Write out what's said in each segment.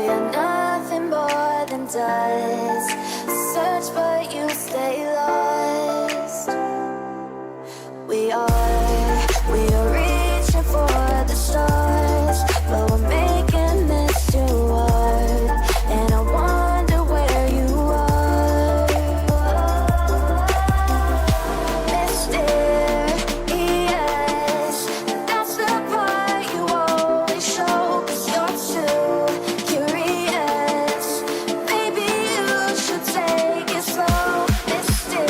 are nothing more than dust. Search but you stay lost. We are reaching for the stars, but we're making this too hard. And I wonder where you are. Mysterious, that's the part you always show. 'Cause you're too curious. Maybe you should take it slow. Mysterious,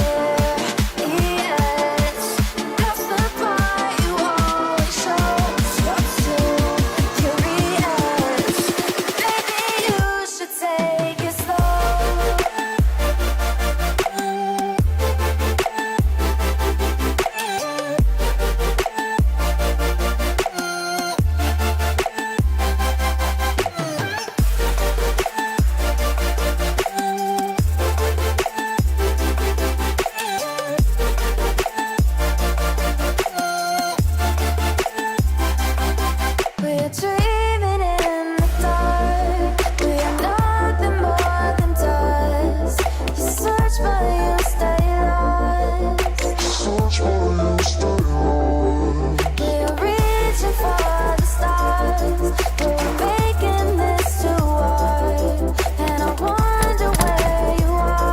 that's the part you always show. 'Cause you're too curious. Maybe you should take it slow. We're dreaming in the dark. We are nothing more than dust. You search but you stay lost. We are reaching for the stars, but we're making this too hard. And I wonder where you are.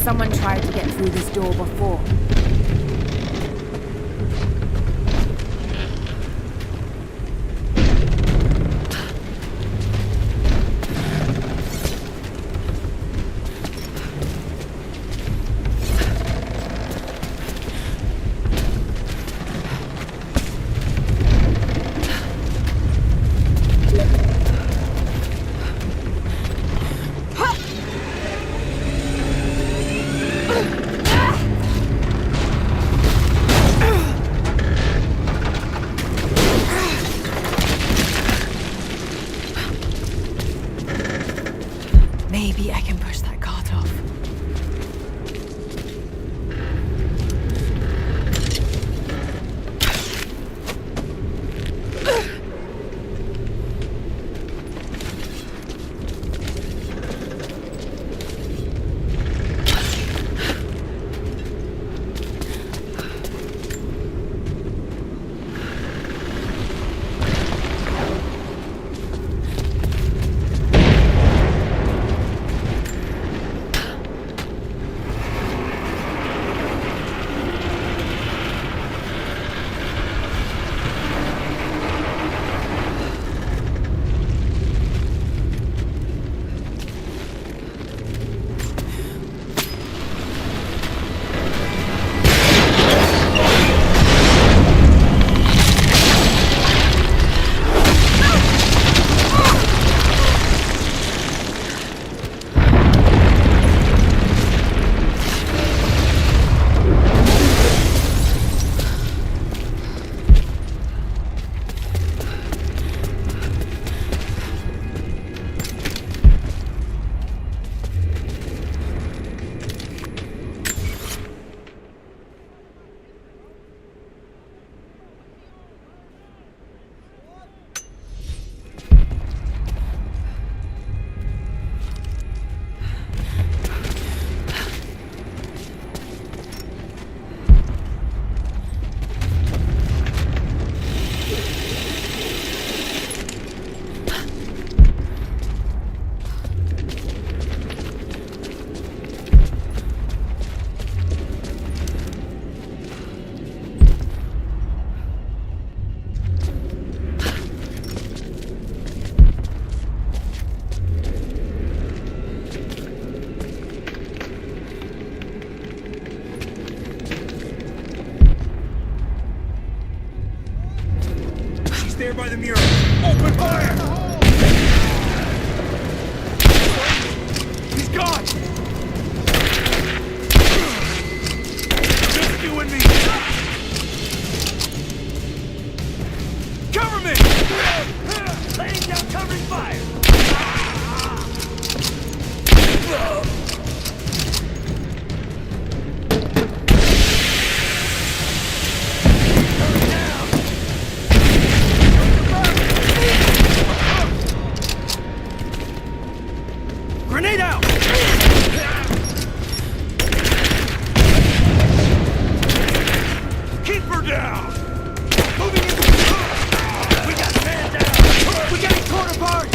Someone tried to get through this door before. there by the mural. Open fire! He's gone! Just you and me! Cover me! Laying down covering fire! Grenade out! Keep her down! Moving in! We got man down! We got him torn apart!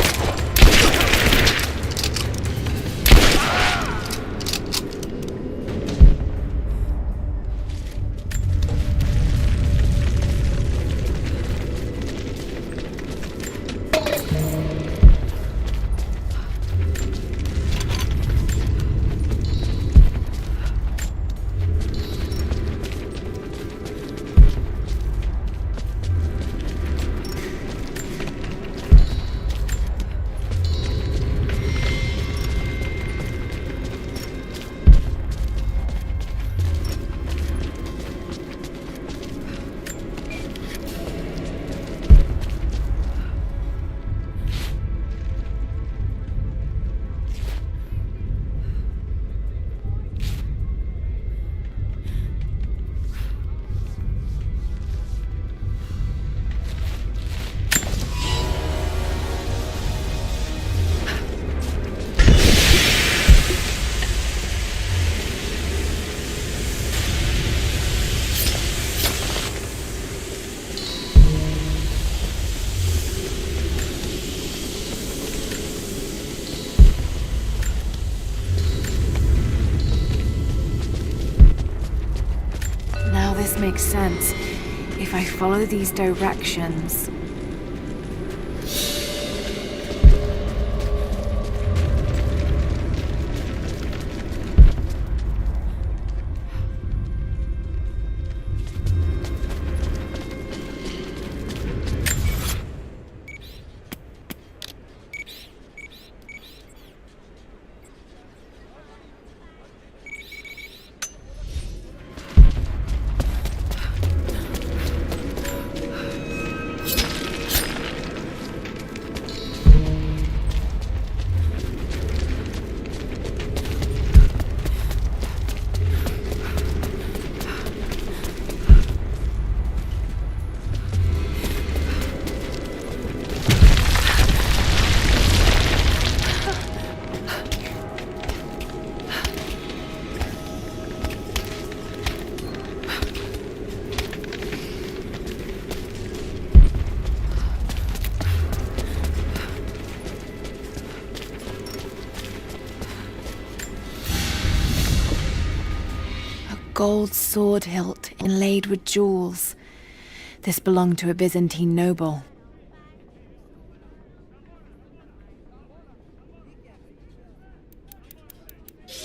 Now this makes sense. If I follow these directions... Gold sword hilt inlaid with jewels. This belonged to a Byzantine noble.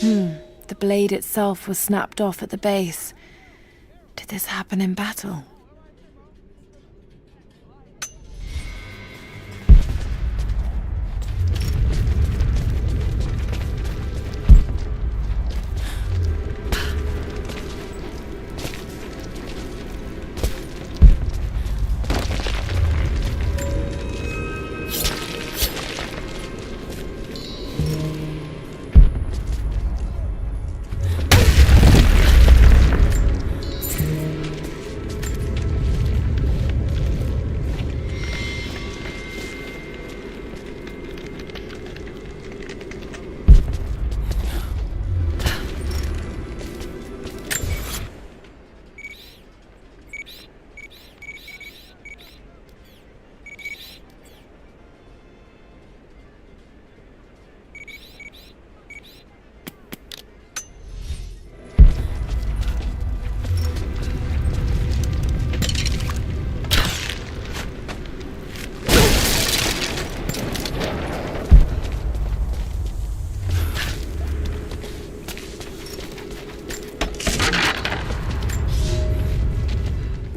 The blade itself was snapped off at the base. Did this happen in battle?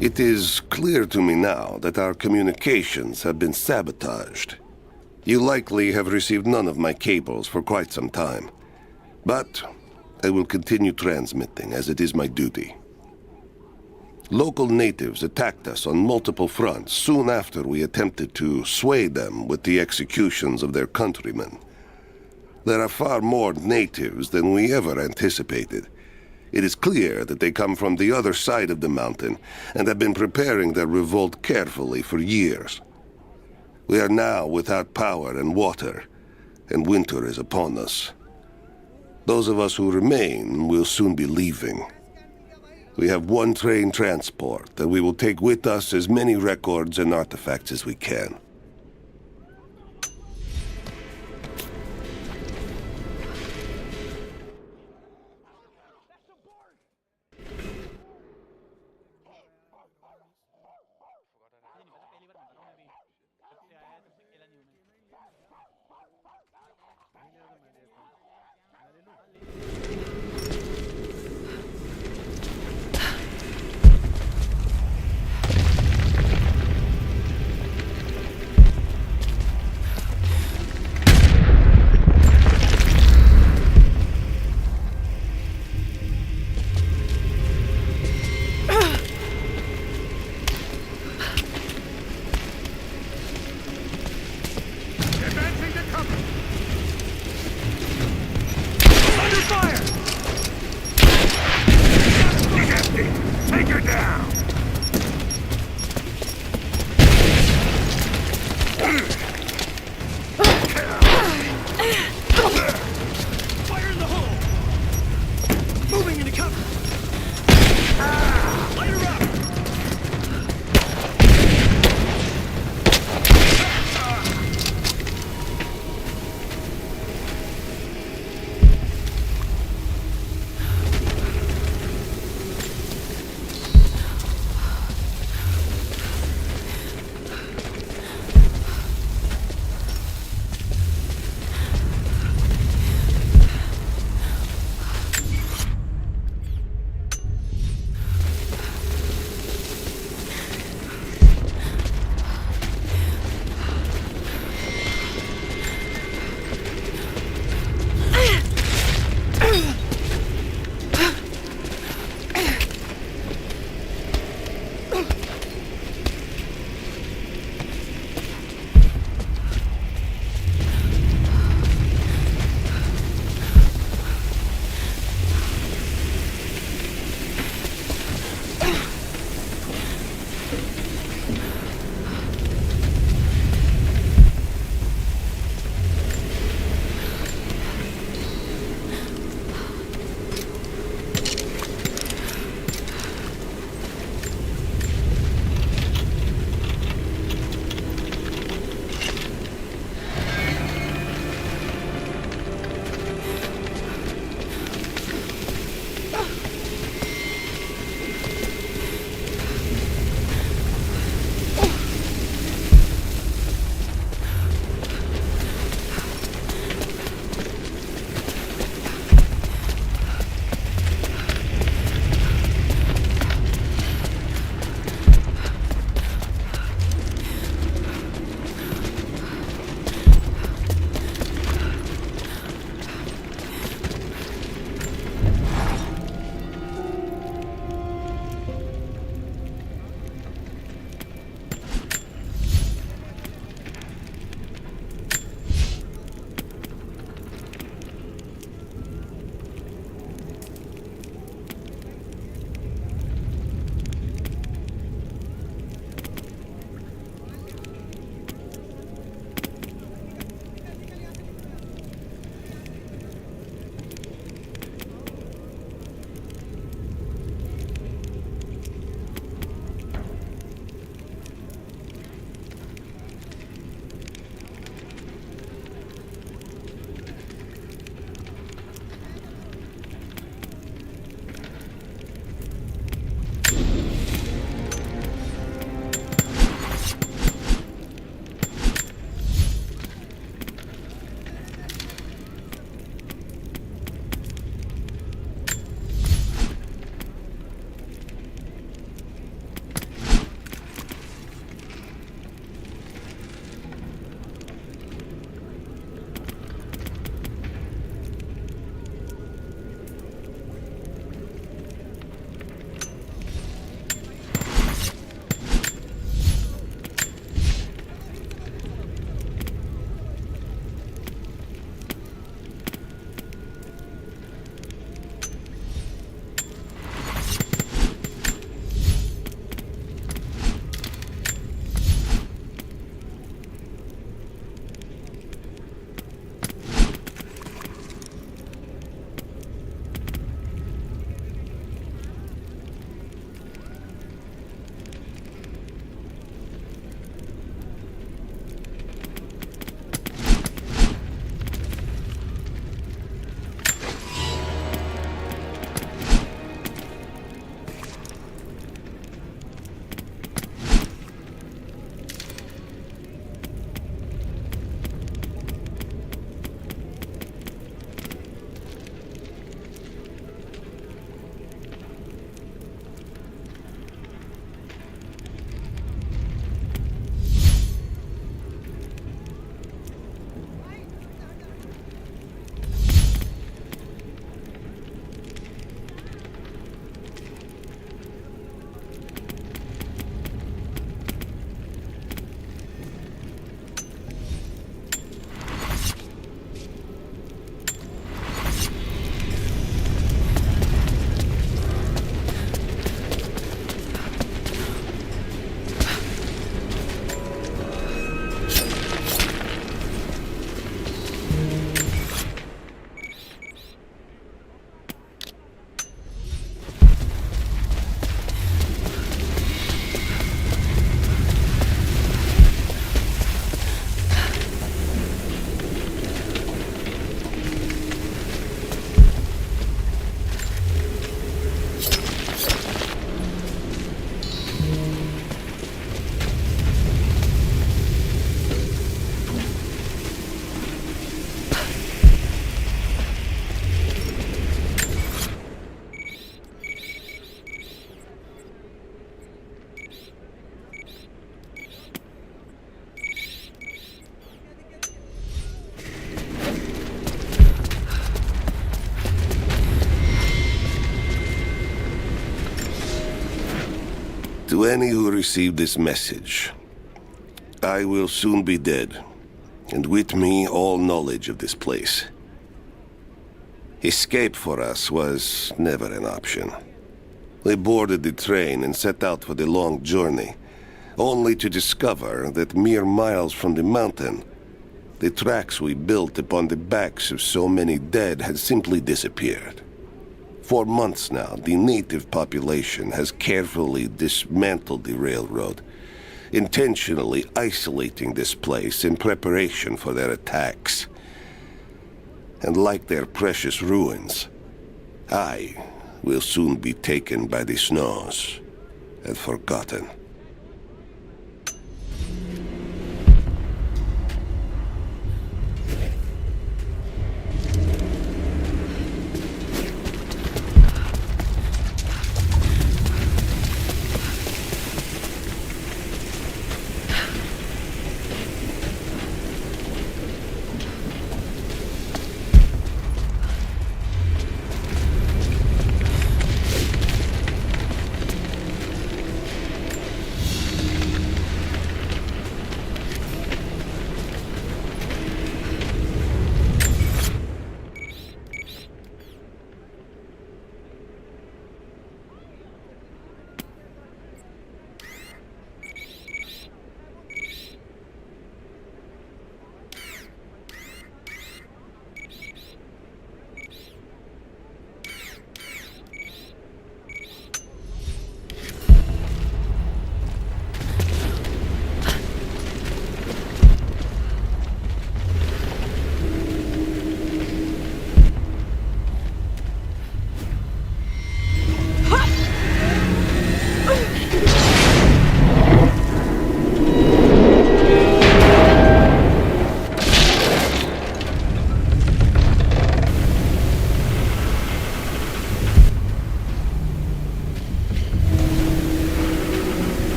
It is clear to me now that our communications have been sabotaged. You likely have received none of my cables for quite some time. But I will continue transmitting, as it is my duty. Local natives attacked us on multiple fronts soon after we attempted to sway them with the executions of their countrymen. There are far more natives than we ever anticipated. It is clear that they come from the other side of the mountain and have been preparing their revolt carefully for years. We are now without power and water, and winter is upon us. Those of us who remain will soon be leaving. We have one train transport that we will take with us as many records and artifacts as we can. To any who receive this message, I will soon be dead, and with me all knowledge of this place. Escape for us was never an option. We boarded the train and set out for the long journey, only to discover that mere miles from the mountain, the tracks we built upon the backs of so many dead had simply disappeared. For months now, the native population has carefully dismantled the railroad, intentionally isolating this place in preparation for their attacks. And like their precious ruins, I will soon be taken by the snows and forgotten.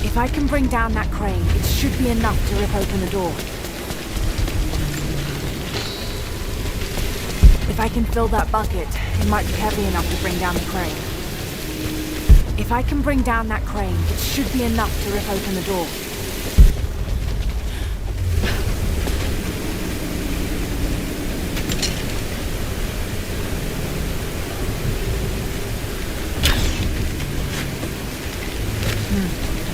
If I can bring down that crane, it should be enough to rip open the door. If I can fill that bucket, it might be heavy enough to bring down the crane. If I can bring down that crane, it should be enough to rip open the door.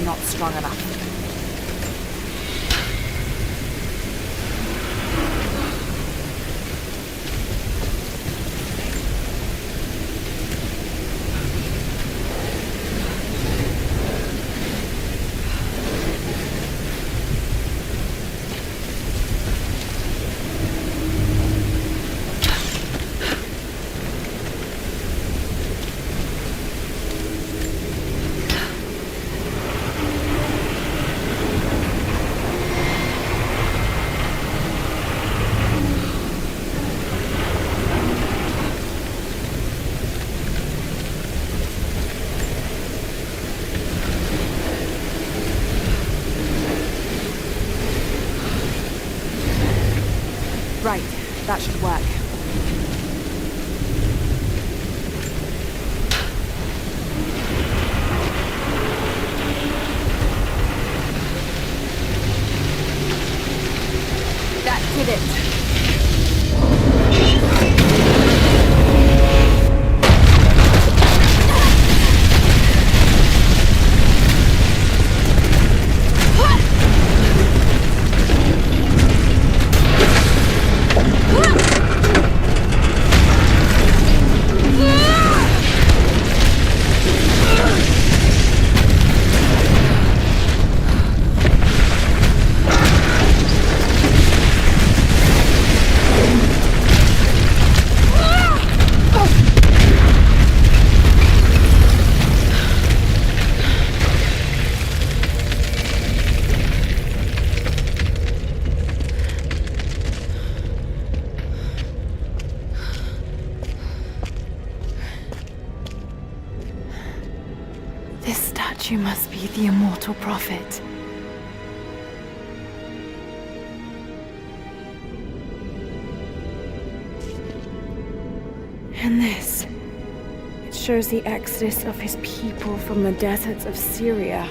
Not strong enough. Right, that should work. That did it. This statue must be the immortal prophet. And this. It shows the exodus of his people from the deserts of Syria.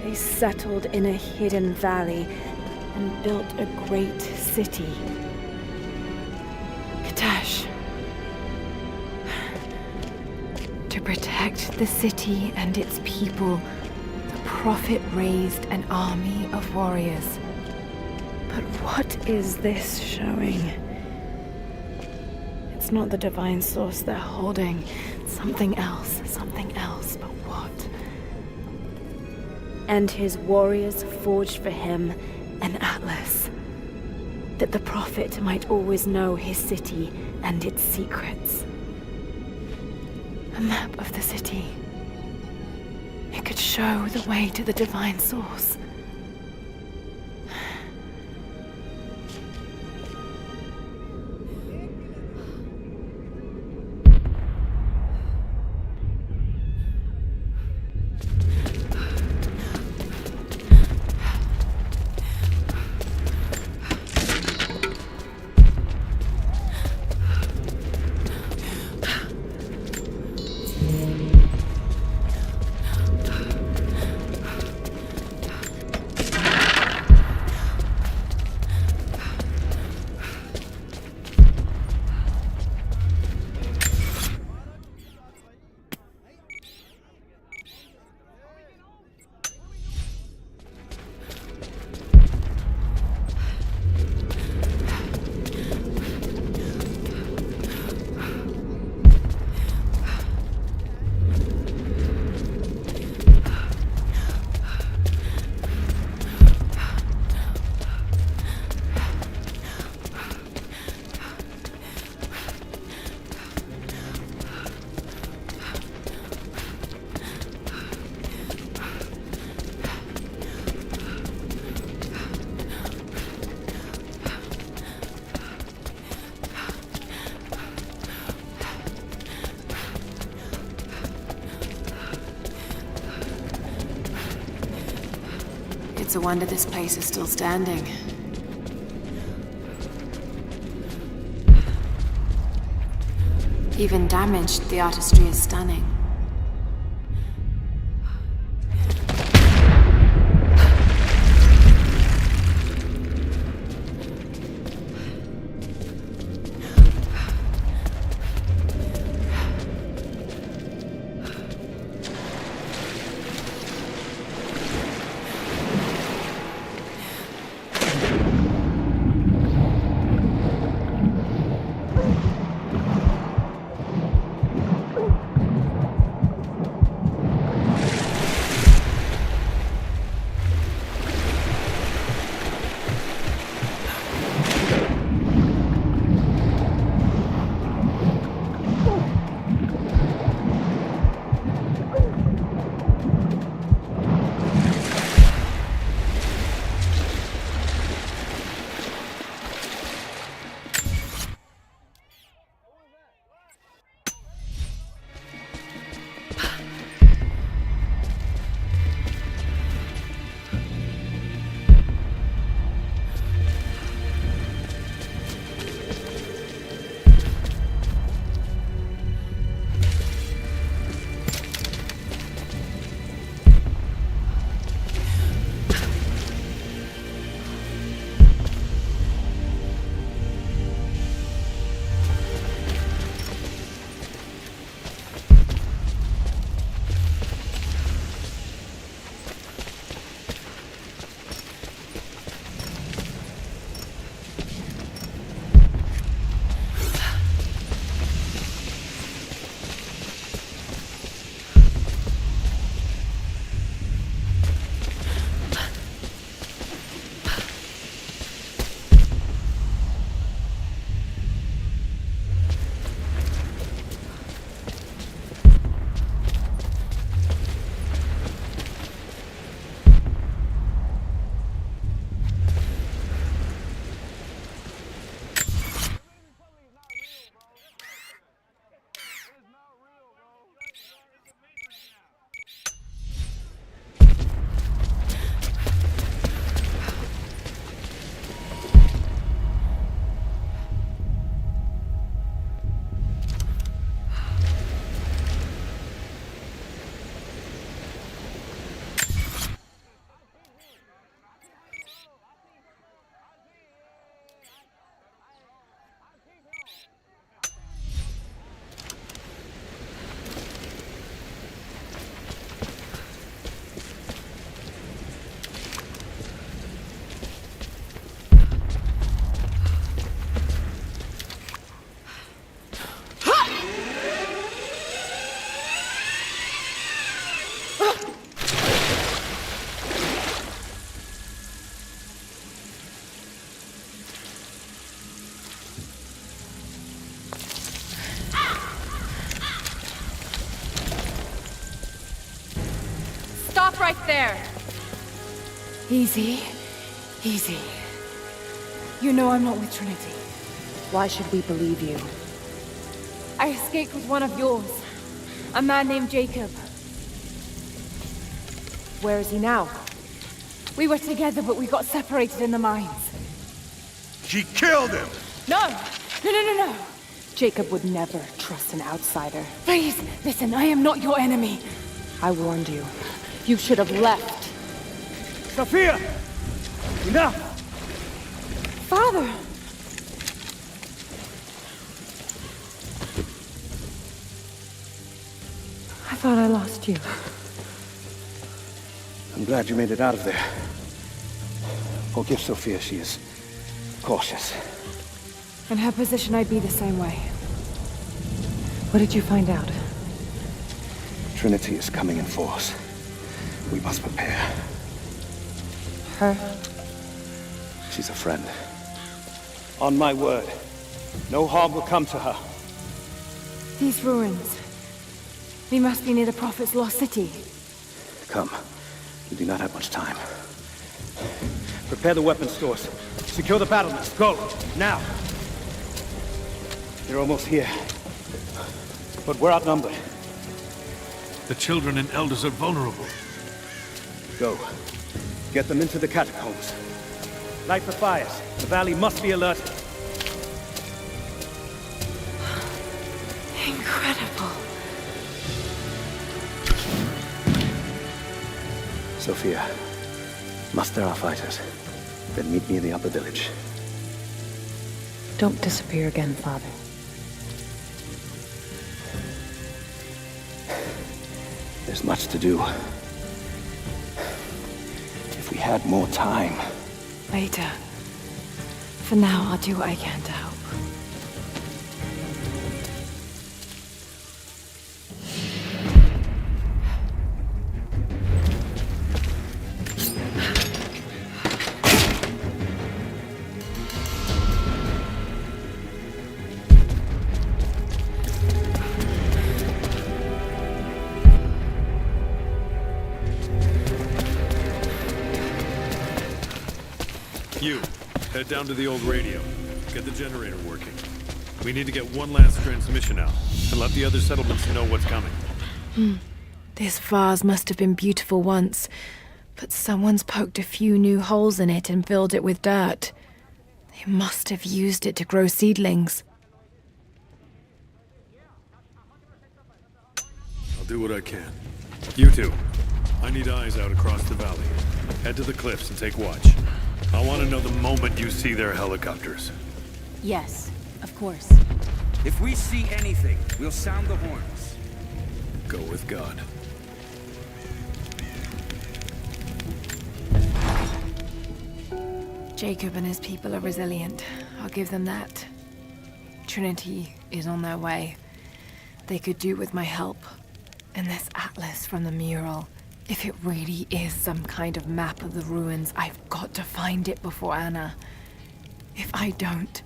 They settled in a hidden valley and built a great city. Katash. To protect the city and its people, the Prophet raised an army of warriors. But what is this showing? It's not the divine source they're holding. Something else, but what? And his warriors forged for him an atlas, that the Prophet might always know his city and its secrets. A map of the city. It could show the way to the divine source. It's a wonder this place is still standing. Even damaged, the artistry is stunning. right there! Easy. Easy. You know I'm not with Trinity. Why should we believe you? I escaped with one of yours. A man named Jacob. Where is he now? We were together, but we got separated in the mines. She killed him! No! No! Jacob would never trust an outsider. Please, listen, I am not your enemy. I warned you. You should have left. Sophia! Enough! Father! I thought I lost you. I'm glad you made it out of there. Forgive Sophia, she is cautious. In her position, I'd be the same way. What did you find out? Trinity is coming in force. We must prepare. Her? She's a friend. On my word, no harm will come to her. These ruins. We must be near the Prophet's lost city. Come. We do not have much time. Prepare the weapon stores. Secure the battlements. Go! Now! They're almost here. But we're outnumbered. The children and elders are vulnerable. Go. Get them into the catacombs. Light the fires. The valley must be alerted. Incredible. Sophia, muster our fighters. Then meet me in the upper village. Don't disappear again, Father. There's much to do. If we had more time. Later. For now, I'll do what I can to help. You, head down to the old radio. Get the generator working. We need to get one last transmission out, and let the other settlements know what's coming. This vase must have been beautiful once, but someone's poked a few new holes in it and filled it with dirt. They must have used it to grow seedlings. I'll do what I can. You two, I need eyes out across the valley. Head to the cliffs and take watch. I want to know the moment you see their helicopters. Yes, of course. If we see anything, we'll sound the horns. Go with God. Jacob and his people are resilient. I'll give them that. Trinity is on their way. They could do with my help. And this atlas from the mural. If it really is some kind of map of the ruins, I've got to find it before Anna. If I don't,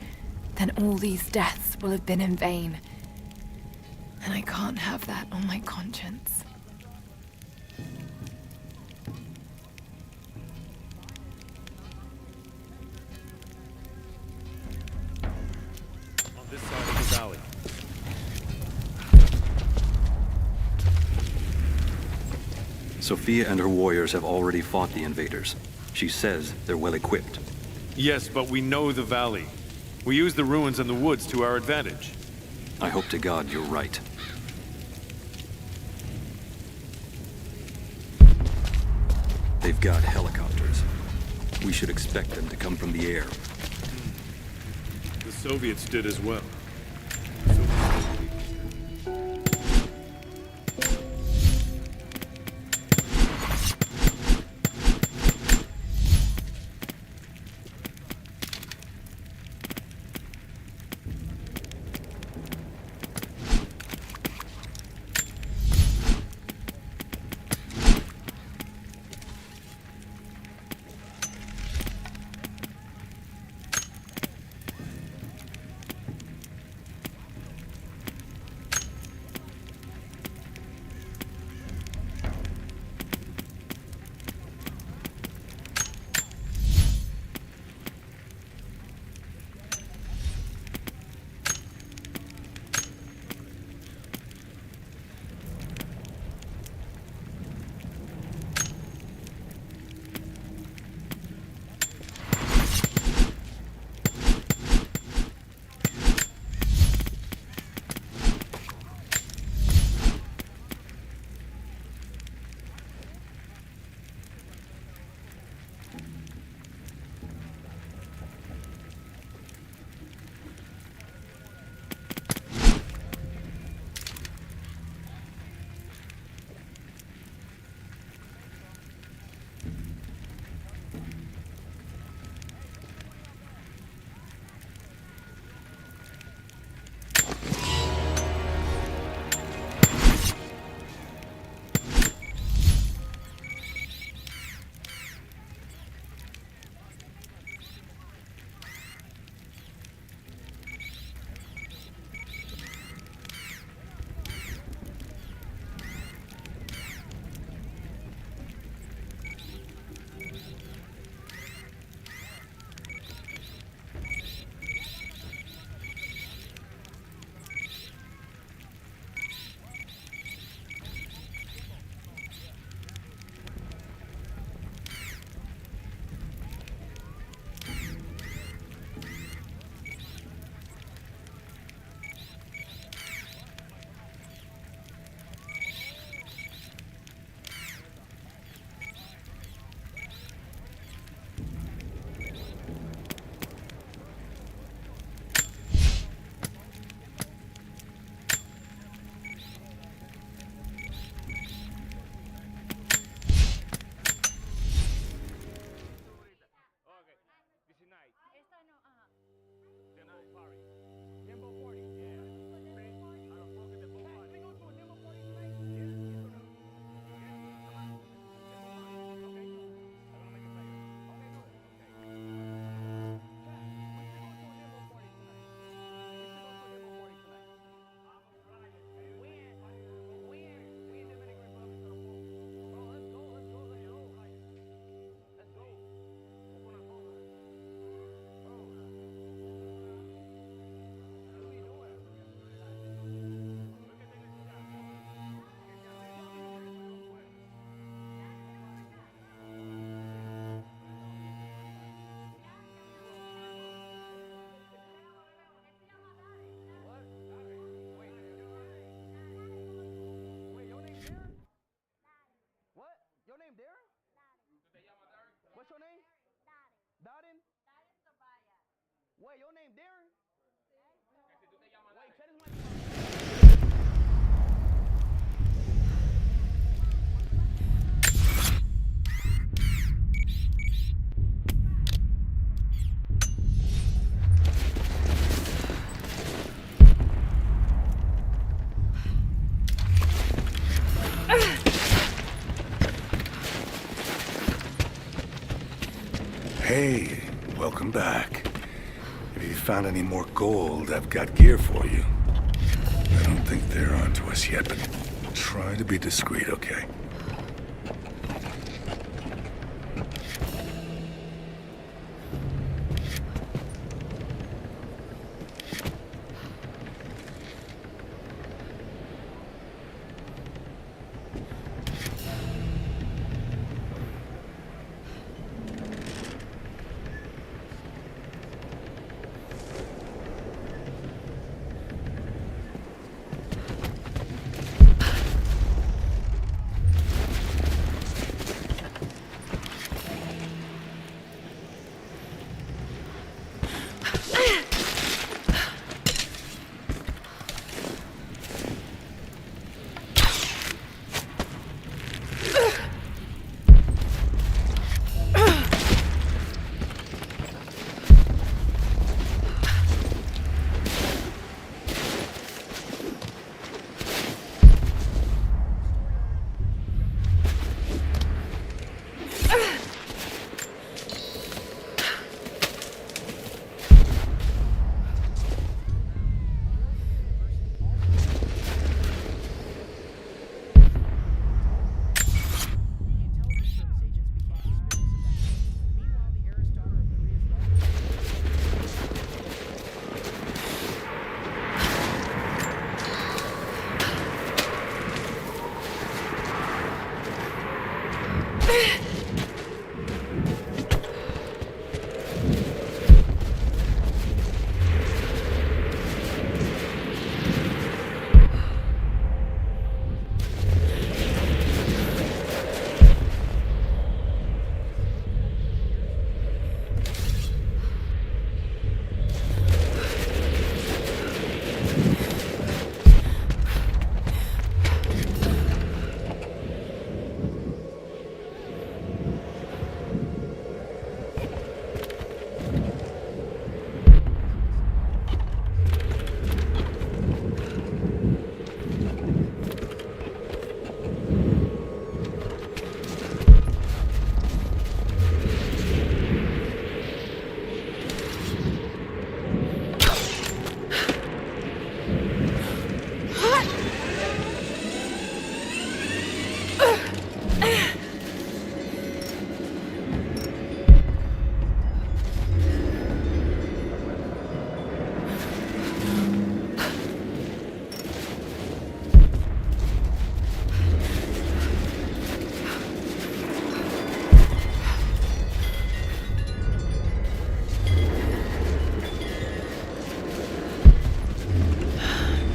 then all these deaths will have been in vain. And I can't have that on my conscience. On this side of the valley. Sophia and her warriors have already fought the invaders. She says they're well equipped. Yes, but we know the valley. We use the ruins and the woods to our advantage. I hope to God you're right. They've got helicopters. We should expect them to come from the air. The Soviets did as well. Wait, your name Darren? Wait, check this mic. Hey, welcome back. If you found any more gold, I've got gear for you. I don't think they're onto us yet, but try to be discreet, okay?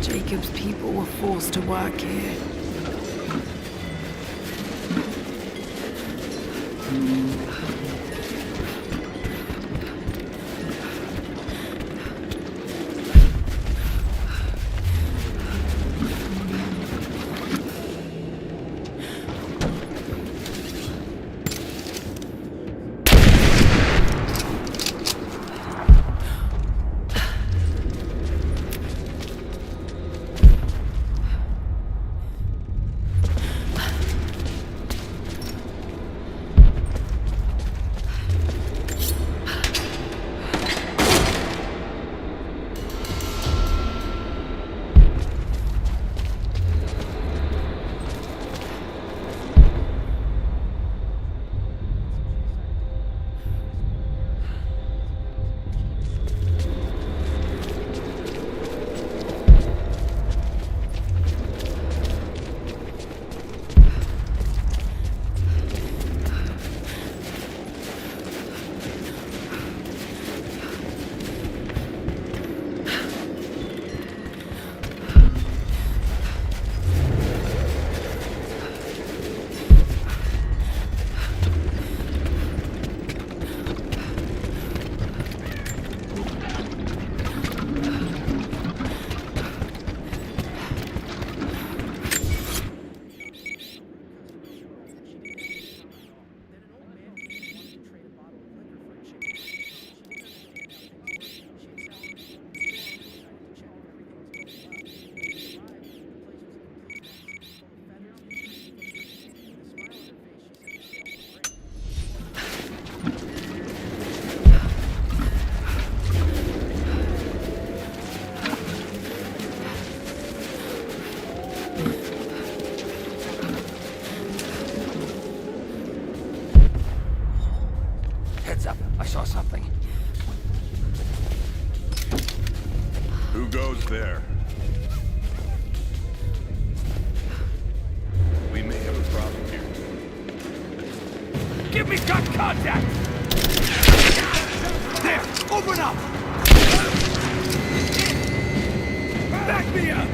Jacob's people were forced to work here. Heads up, I saw something. Who goes there? We may have a problem here. Give me gun contact! There! Open up! Back me up!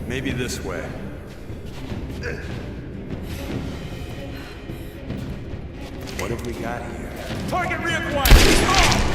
Maybe this way. What have we got here? Target reacquired!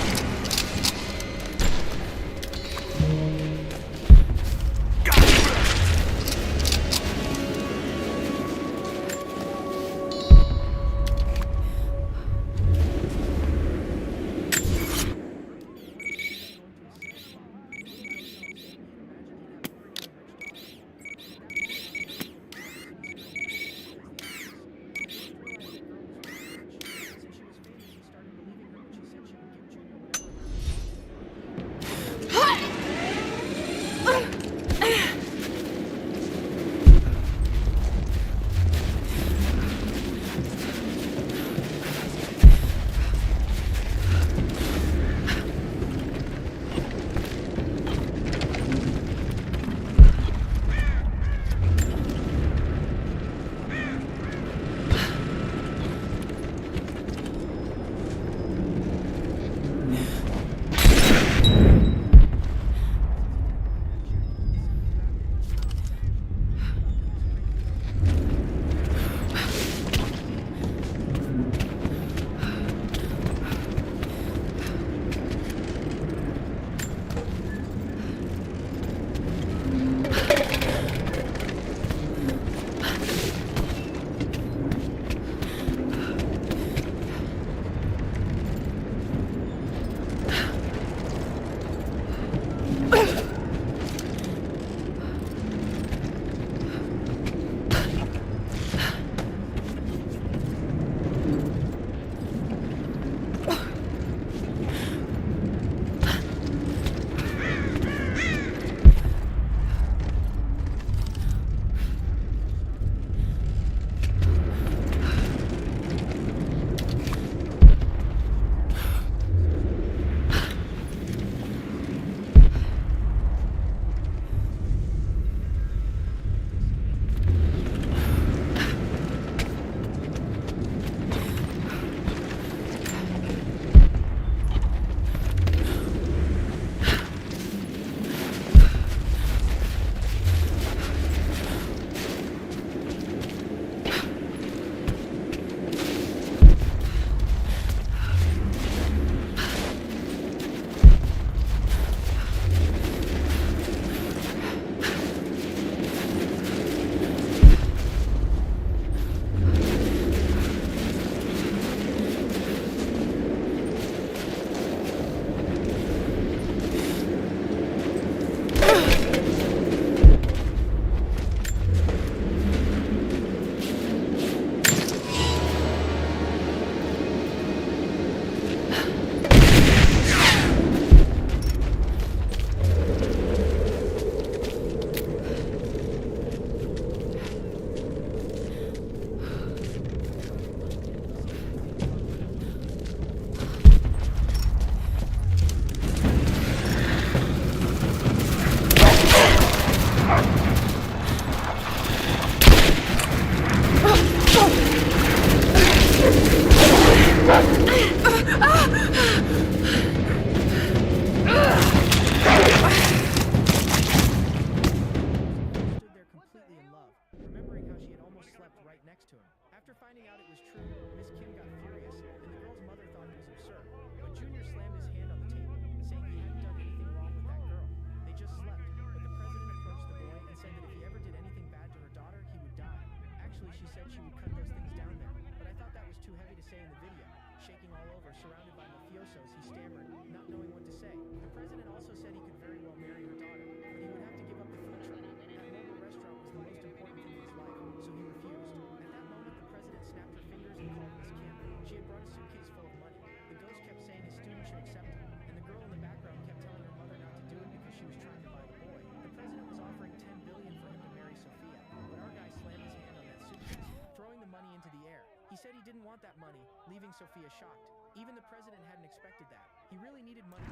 it was true, Miss Kim got furious, and the girl's mother thought it was absurd. But Junior slammed his hand on the table, saying he hadn't done anything wrong with that girl. They just slept, but the president approached the boy and said that if he ever did anything bad to her daughter, he would die. Actually, she said she would cut those things down there, but I thought that was too heavy to say in the video. Shaking all over, surrounded by mafiosos, he stammered, not knowing what to say. The president also said he could very well marry her daughter, but he would have to give up the food truck. That mobile restaurant was the most important thing in his life, so he refused. At that moment, the president snapped her fingers and called Miss Kim. She had brought a suitcase full of money. The ghost kept saying his student should accept him, and the girl in the background kept telling her mother not to do it because she was trying to buy the boy. The president was offering $10 billion for him to marry Sophia, but our guy slammed his hand on that suitcase, throwing the money into the air. He said he didn't want that money, leaving Sophia shocked. Even the president hadn't expected that. He really needed money.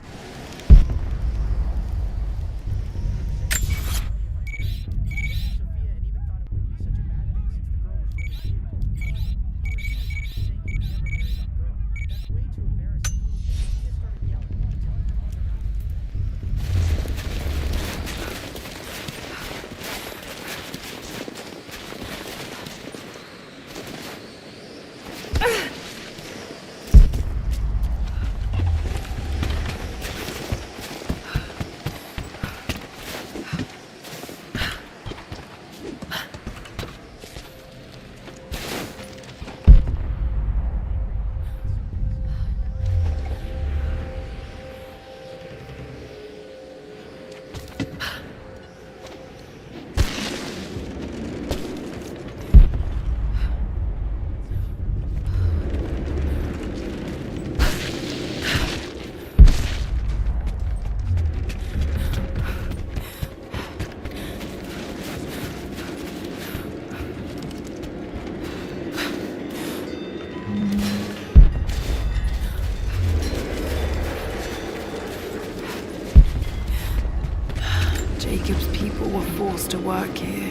Sophia and even thought it wouldn't be such a bad thing since the girl was really cute. However, he refused, saying he would never marry that girl. That's way too embarrassing. Sophia started yelling, telling her mother not to do Jacob's people were forced to work here.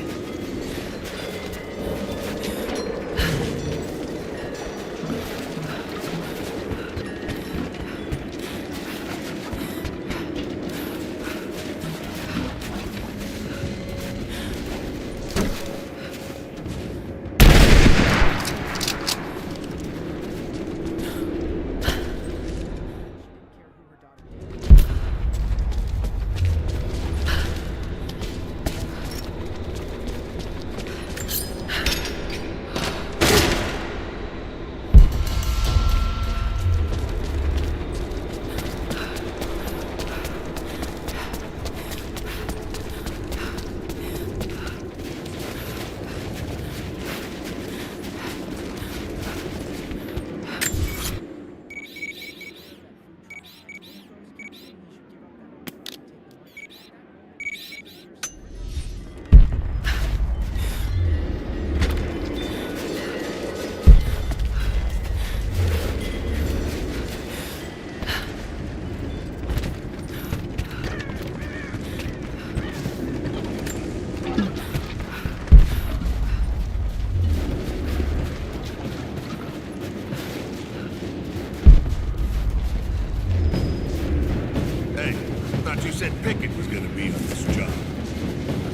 said Pickett was gonna be on this job. I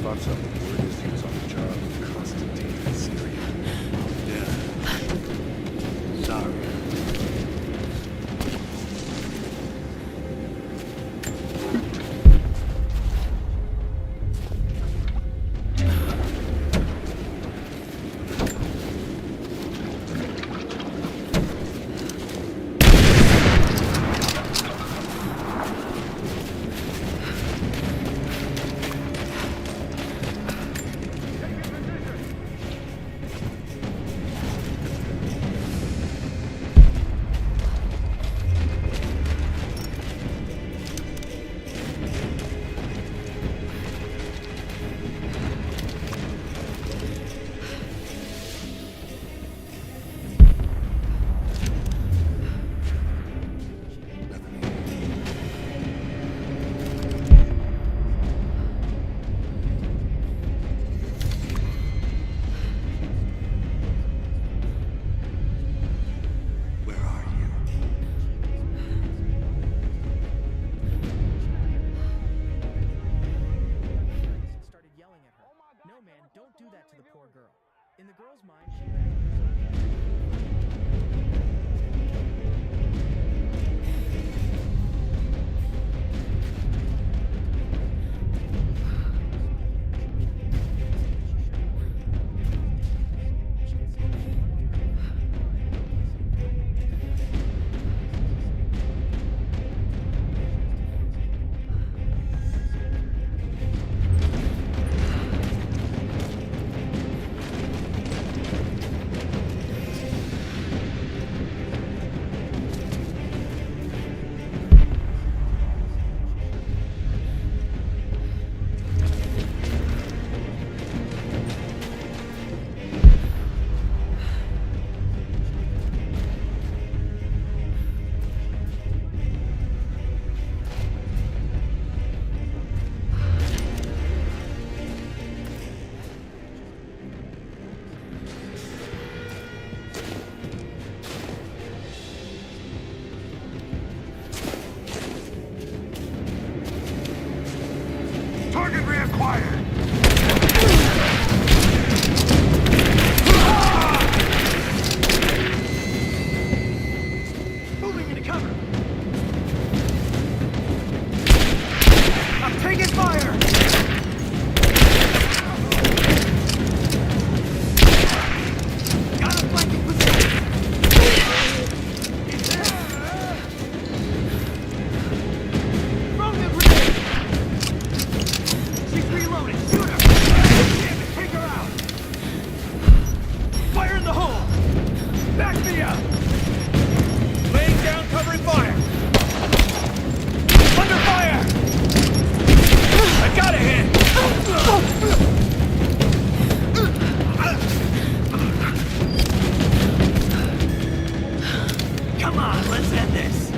thought so. Word is he was on the job with Constantine in Syria. Yeah. Sorry. down, covering fire! Under fire! I got a hit! Come on, let's end this!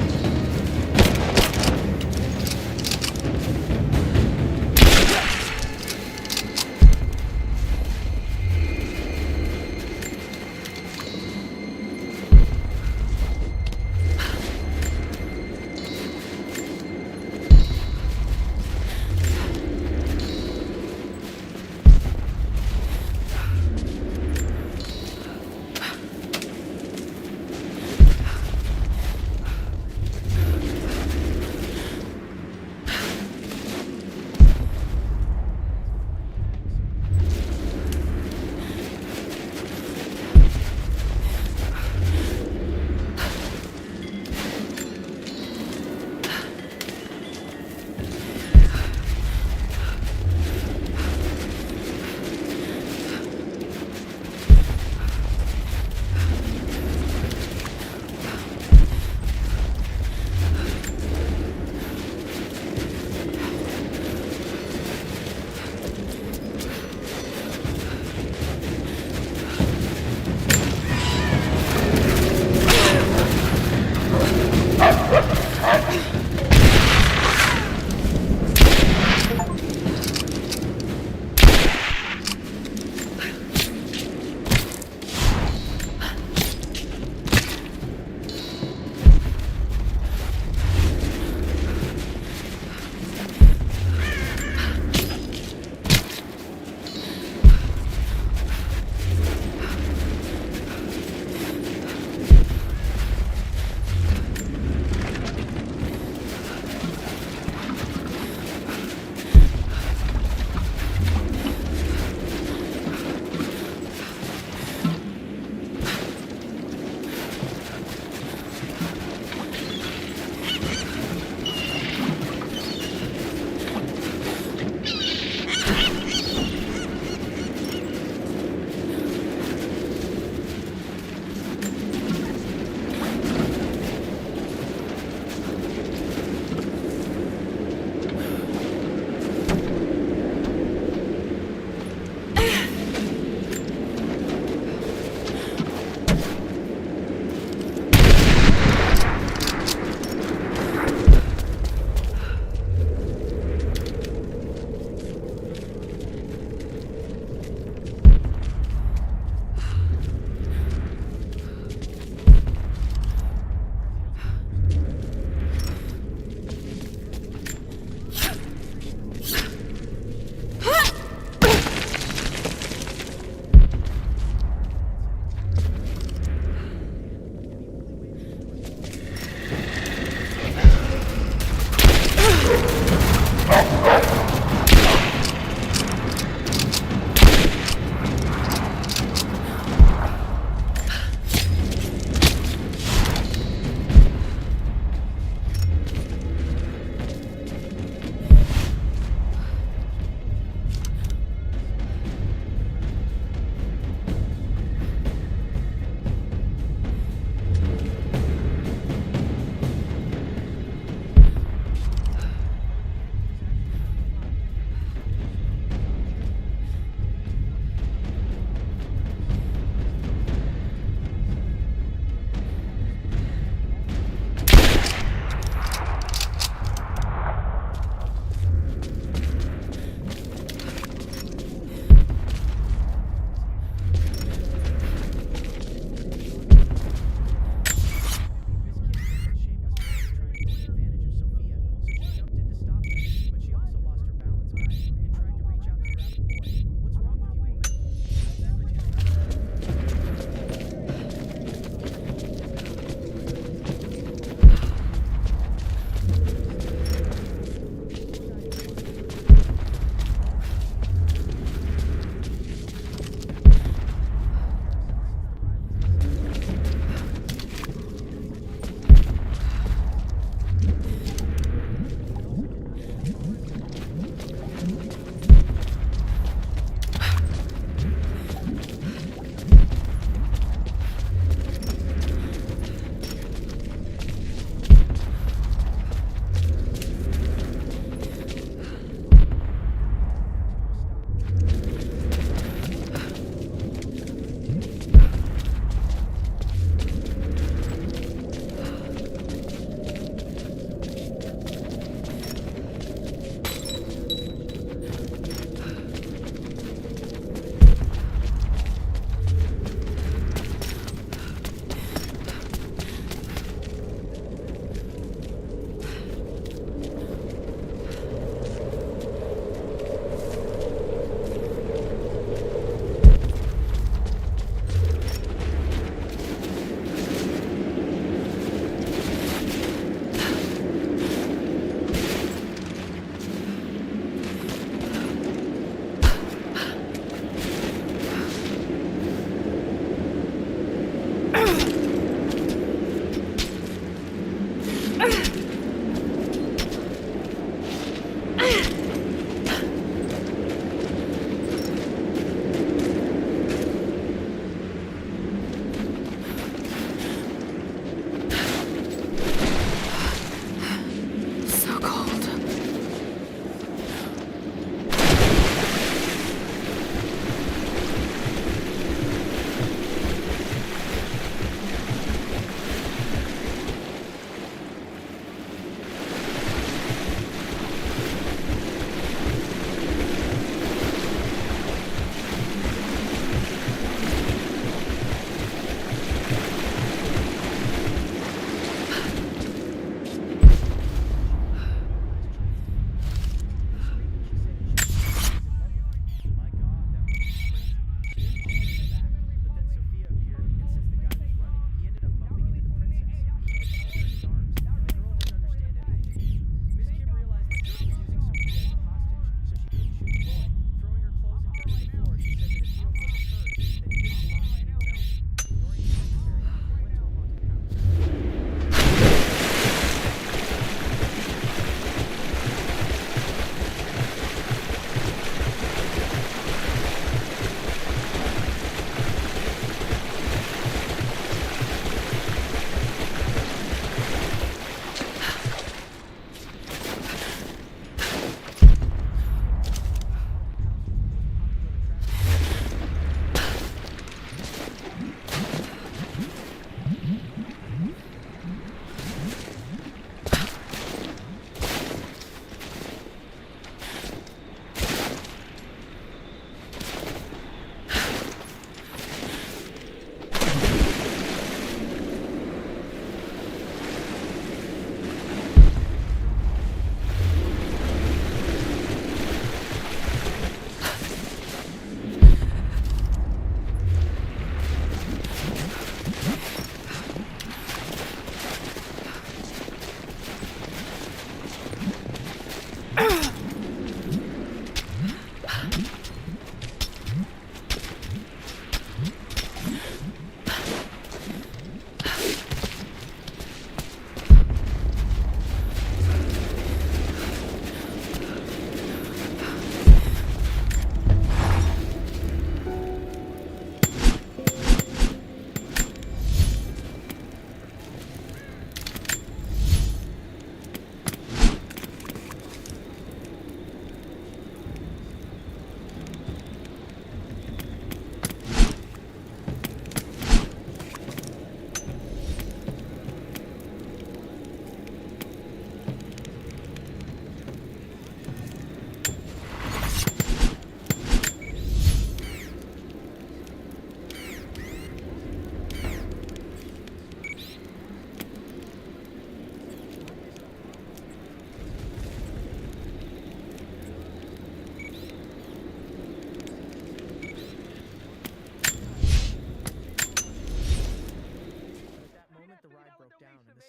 So cold.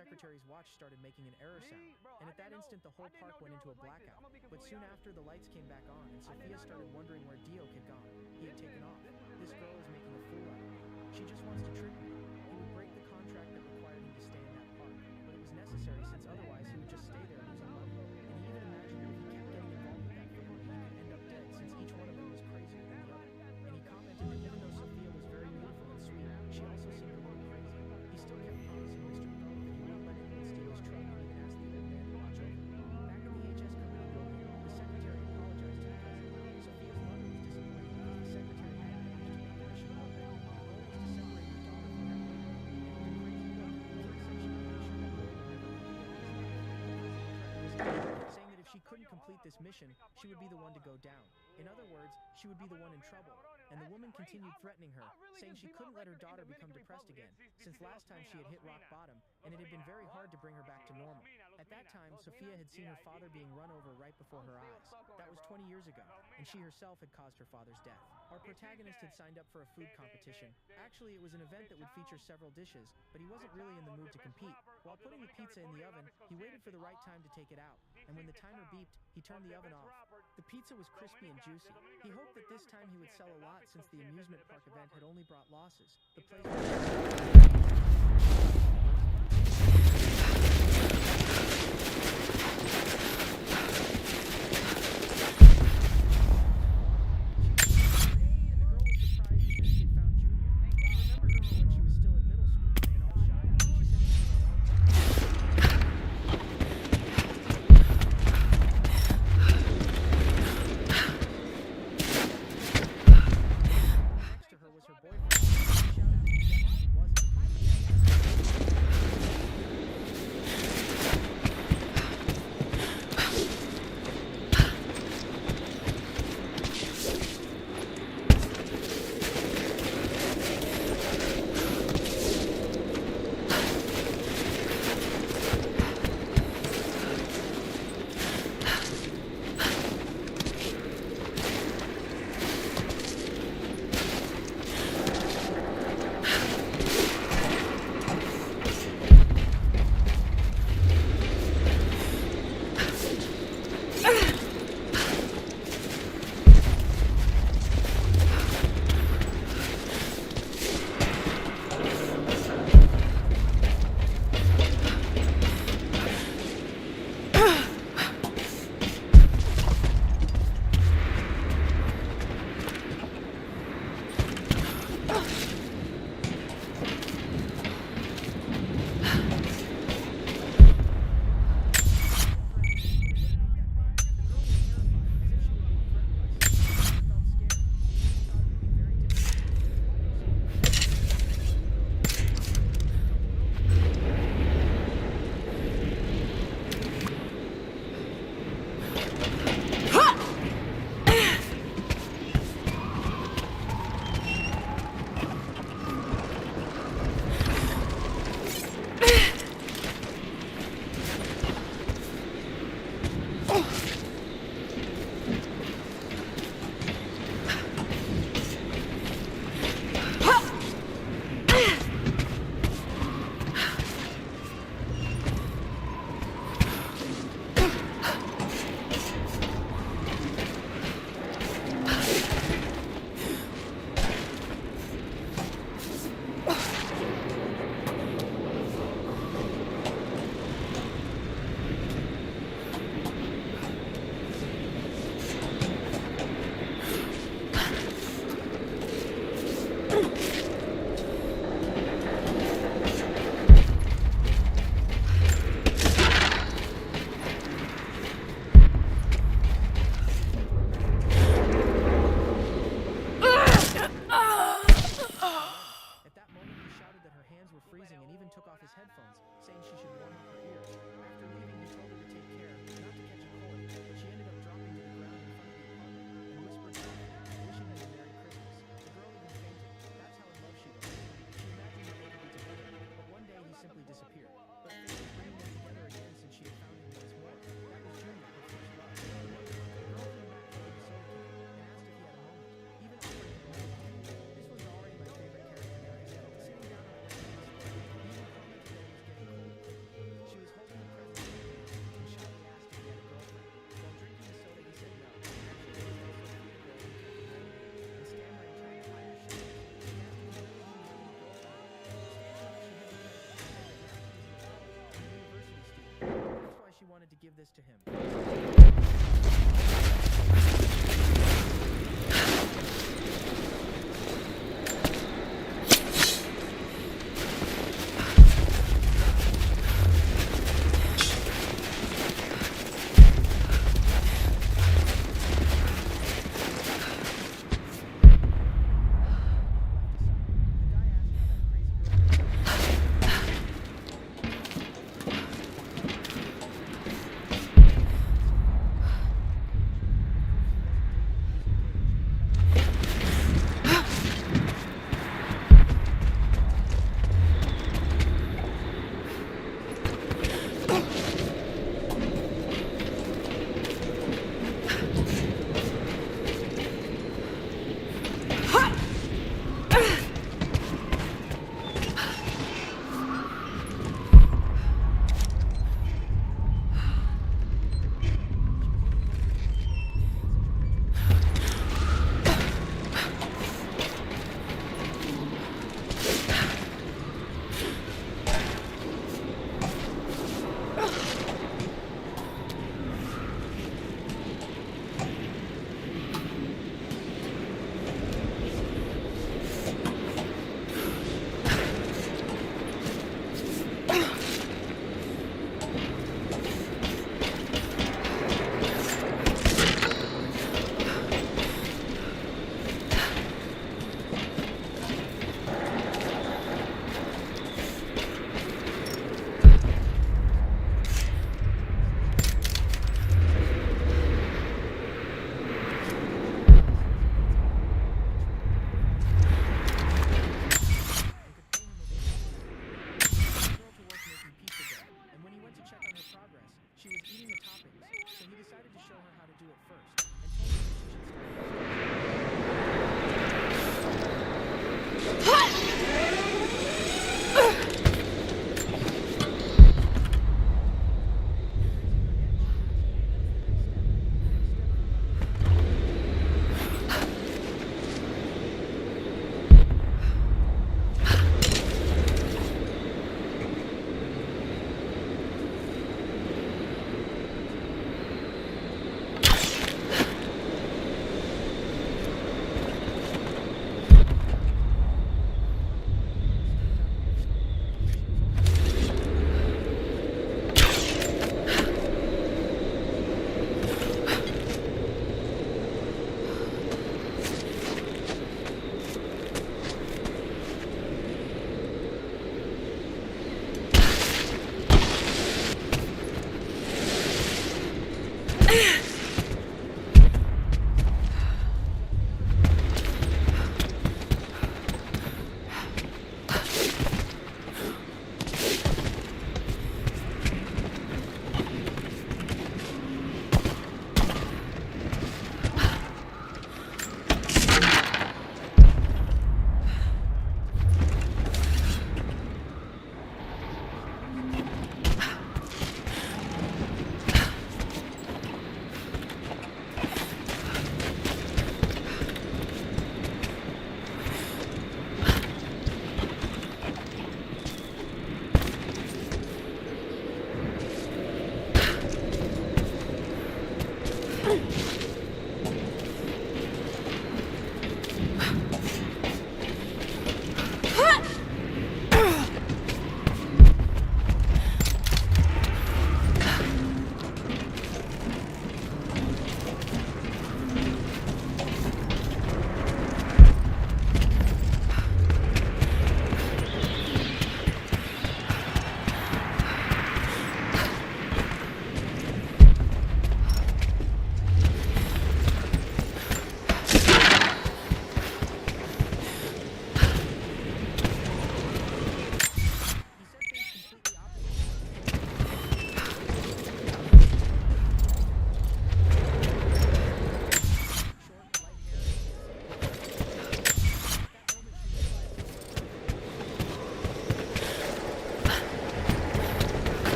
secretary's watch started making an error sound, and at that instant the whole park went into a blackout. But soon after, the lights came back on, and Sophia started wondering where Dio had gone. He had taken off. This girl is making a fool out of him. She just wants to trick me. He would break the contract that required him to stay in that park, but it was necessary since otherwise he would just stay there losing money. And he even imagined that if he kept getting involved with that family, he could end up dead since each one of them was crazier than the other. And he commented that even though Sophia was very beautiful and sweet, she also seemed a little crazy. He still kept promising Mr. Crow that he wouldn't let anyone steal his truck and even asked the old man to watch over him. Back in the HS committee building, the secretary apologized to the president. Sophia's mother was disappointed because the secretary hadn't managed to make the mission work. The goal was to separate her daughter from that woman. And the crazy woman, Kate said she would make sure that woman would never be saying that if she couldn't complete this mission, she would be the one to go down. In other words, she would be the one in trouble. And the woman continued threatening her, saying she couldn't let her daughter become depressed again, since last time she had hit rock bottom, and it had been very hard to bring her back to normal. At that time, Sophia had seen her father being run over right before her eyes. That was 20 years ago, and she herself had caused her father's death. Our protagonist had signed up for a food competition. Actually, it was an event that would feature several dishes, but he wasn't really in the mood to compete. While putting the pizza in the oven, he waited for the right time to take it out, and when the timer beeped, he turned the oven off. The pizza was crispy and juicy. He hoped that this time he would sell a lot since the amusement park event had only brought losses. The place headphones, saying she should warm up her ears. After leaving, he told her to take care not to catch a cold, but she ended up dropping to the ground in front of the apartment and whispered something, wishing them a Merry Christmas. The girl even fainted. That's how in love she was. She imagined that they could be together, but one day he simply disappeared. But fate was bringing them together again since she had found him once more. That was Junior, her first love. The girl came back holding a soda can and asked if he had a moment, even offered him a moment. This was already my favorite character, guys. Sitting down on a bench, he even commented that he was getting cold. She was holding the present in her hand and shyly asked if he had a girlfriend. While drinking the soda, he said no. Actually, it was the Sophia girl who kept him waiting and stammering, trying to hide her shame. She asked him if he had any girlfriend. That's why she wanted to give this to him.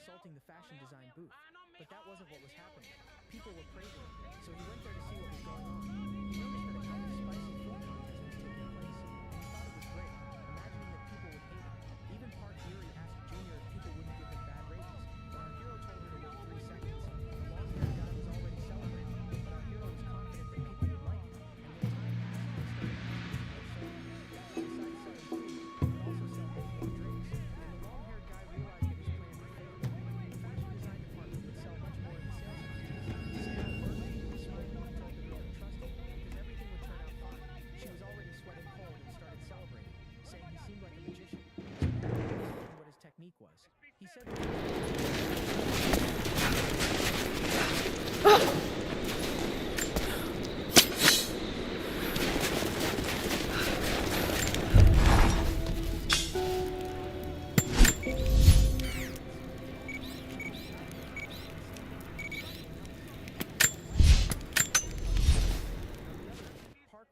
insulting the fashion design booth. But that wasn't what was happening. People were praising him, so he went there to see what was going on. He noticed that a kind of spicy food contest was taking place. He thought it was great, imagining that people would hate him. Even Park Yuri asked Junior if people wouldn't give him bad ratings, but our hero told her to wait 3 seconds. The long-haired guy was already celebrating, but our hero was confident that people would like him. And when time passed, they started asking him, so besides selling food, he would also sell many more drinks. And the long-haired guy realized that his plan had failed. The fashion design department would sell much more in the sales contest. Sarah Berkeley, the smart woman, told the girl to trust him, because everything would turn out fine. She was already sweating cold and started celebrating, saying he seemed like a magician. So Barry asked him what his technique was. He said that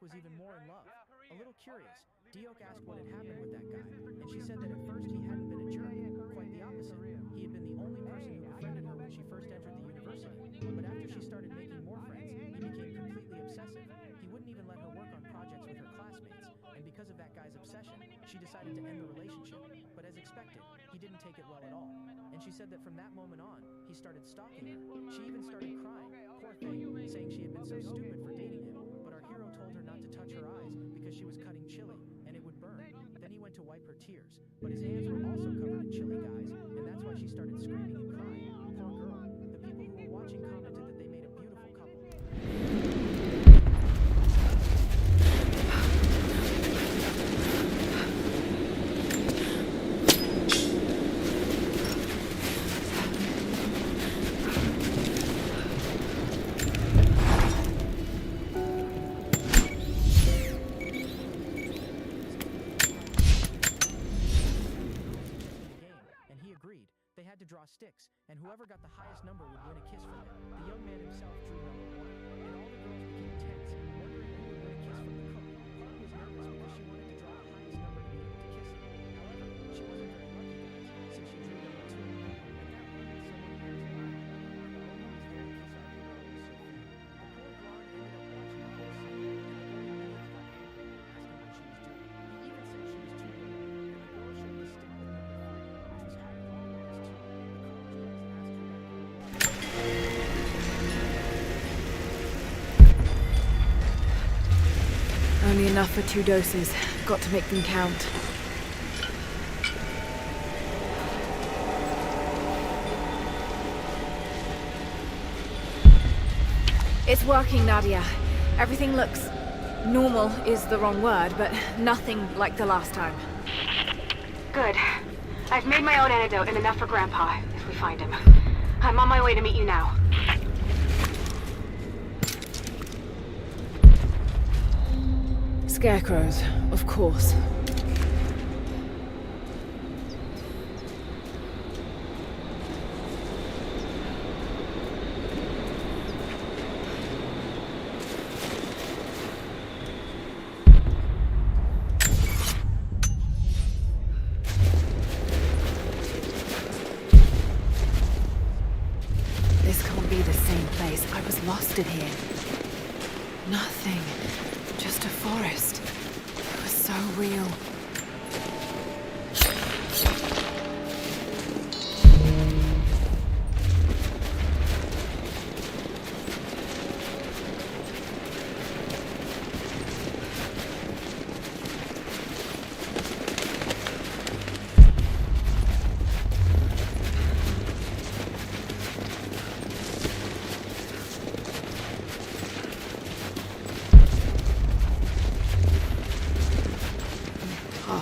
was even more in love. A little curious, Diok asked what had happened with that guy, and she said that at first he hadn't been a jerk, quite the opposite. He had been the only person who befriended her when she first entered the university. But after she started making more friends, he became completely obsessive. He wouldn't even let her work on projects with her classmates, and because of that guy's obsession, she decided to end the relationship. But as expected, he didn't take it well at all. And she said that from that moment on, he started stalking her. She even started crying, poor thing, saying she had been so stupid for dating him. But our hero told her not to touch her eyes because she was cutting chili and it would burn. Then he went to wipe her tears, but his hands were also covered in chili, guys, and that's why she started screaming and crying. Poor girl. The people who were watching commented that they made a beautiful couple. They had to draw sticks, and whoever got the highest number would win a kiss from him. The young man himself drew number 1, and all the girls became tense, wondering who would win a kiss from the cook. Park was nervous because she wanted to draw the highest number to be able to kiss him. However, she wasn't very lucky, guys, since she drew number 2. At that moment, someone passed by. The one who was there to kiss our hero was Sophie. The poor blonde ended up watching the whole scene, and the one immediately got angry, asking what she was doing. He even said she was too young, and the girl showed the stick with number 3, which was higher than all the rest too. Only enough for 2 doses. Got to make them count. It's working, Nadia. Everything looks... normal is the wrong word, but nothing like the last time. Good. I've made my own antidote and enough for Grandpa, if we find him. I'm on my way to meet you now. Scarecrows, of course. This can't be the same place. I was lost in here. Nothing. Just a forest. It was so real.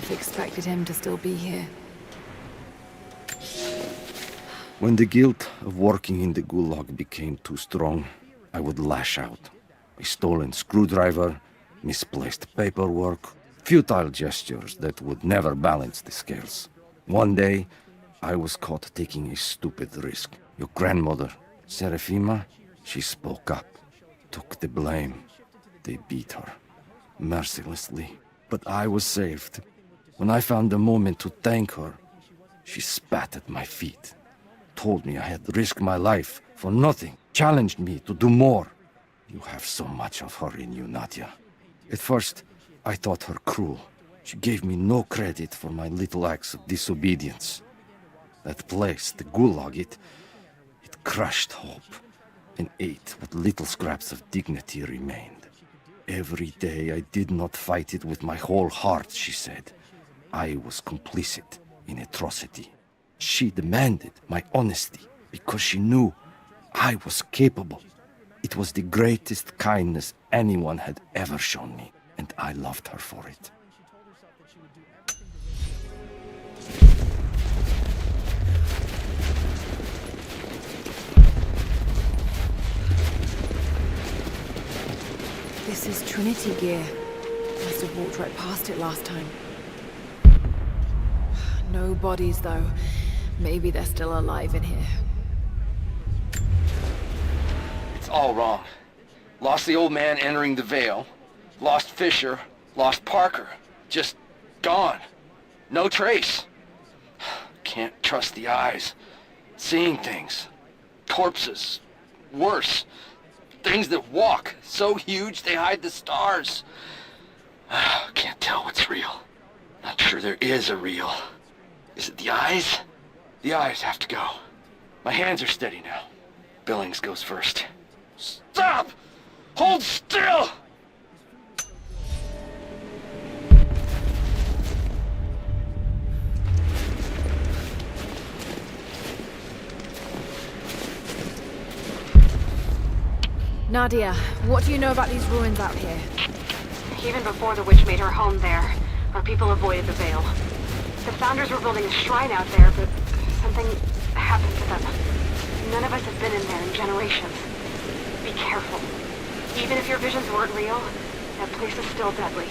half expected him to still be here. When the guilt of working in the Gulag became too strong, I would lash out. A stolen screwdriver, misplaced paperwork, futile gestures that would never balance the scales. One day, I was caught taking a stupid risk. Your grandmother, Serafima, she spoke up, took the blame. They beat her, mercilessly. But I was saved. When I found the moment to thank her, she spat at my feet, told me I had risked my life for nothing, challenged me to do more. You have so much of her in you, Nadia. At first, I thought her cruel. She gave me no credit for my little acts of disobedience. That place, the Gulag, it crushed hope and ate what little scraps of dignity remained. Every day I did not fight it with my whole heart, she said. I was complicit in atrocity. She demanded my honesty because she knew I was capable. It was the greatest kindness anyone had ever shown me, and I loved her for it. This is Trinity gear. Must have walked right past it last time. No bodies, though. Maybe they're still alive in here. It's all wrong. Lost the old man entering the Vale. Lost Fisher. Lost Parker. Just gone. No trace. Can't trust the eyes. Seeing things. Corpses. Worse. Things that walk. So huge they hide the stars. Can't tell what's real. Not sure there is a real. Is it the eyes? The eyes have to go. My hands are steady now. Billings goes first. Stop! Hold still! Nadia, what do you know about these ruins out here? Even before the witch made her home there, our people avoided the Vale. The Founders were building a shrine out there, but something happened to them. None of us have been in there in generations. Be careful. Even if your visions weren't real, that place is still deadly.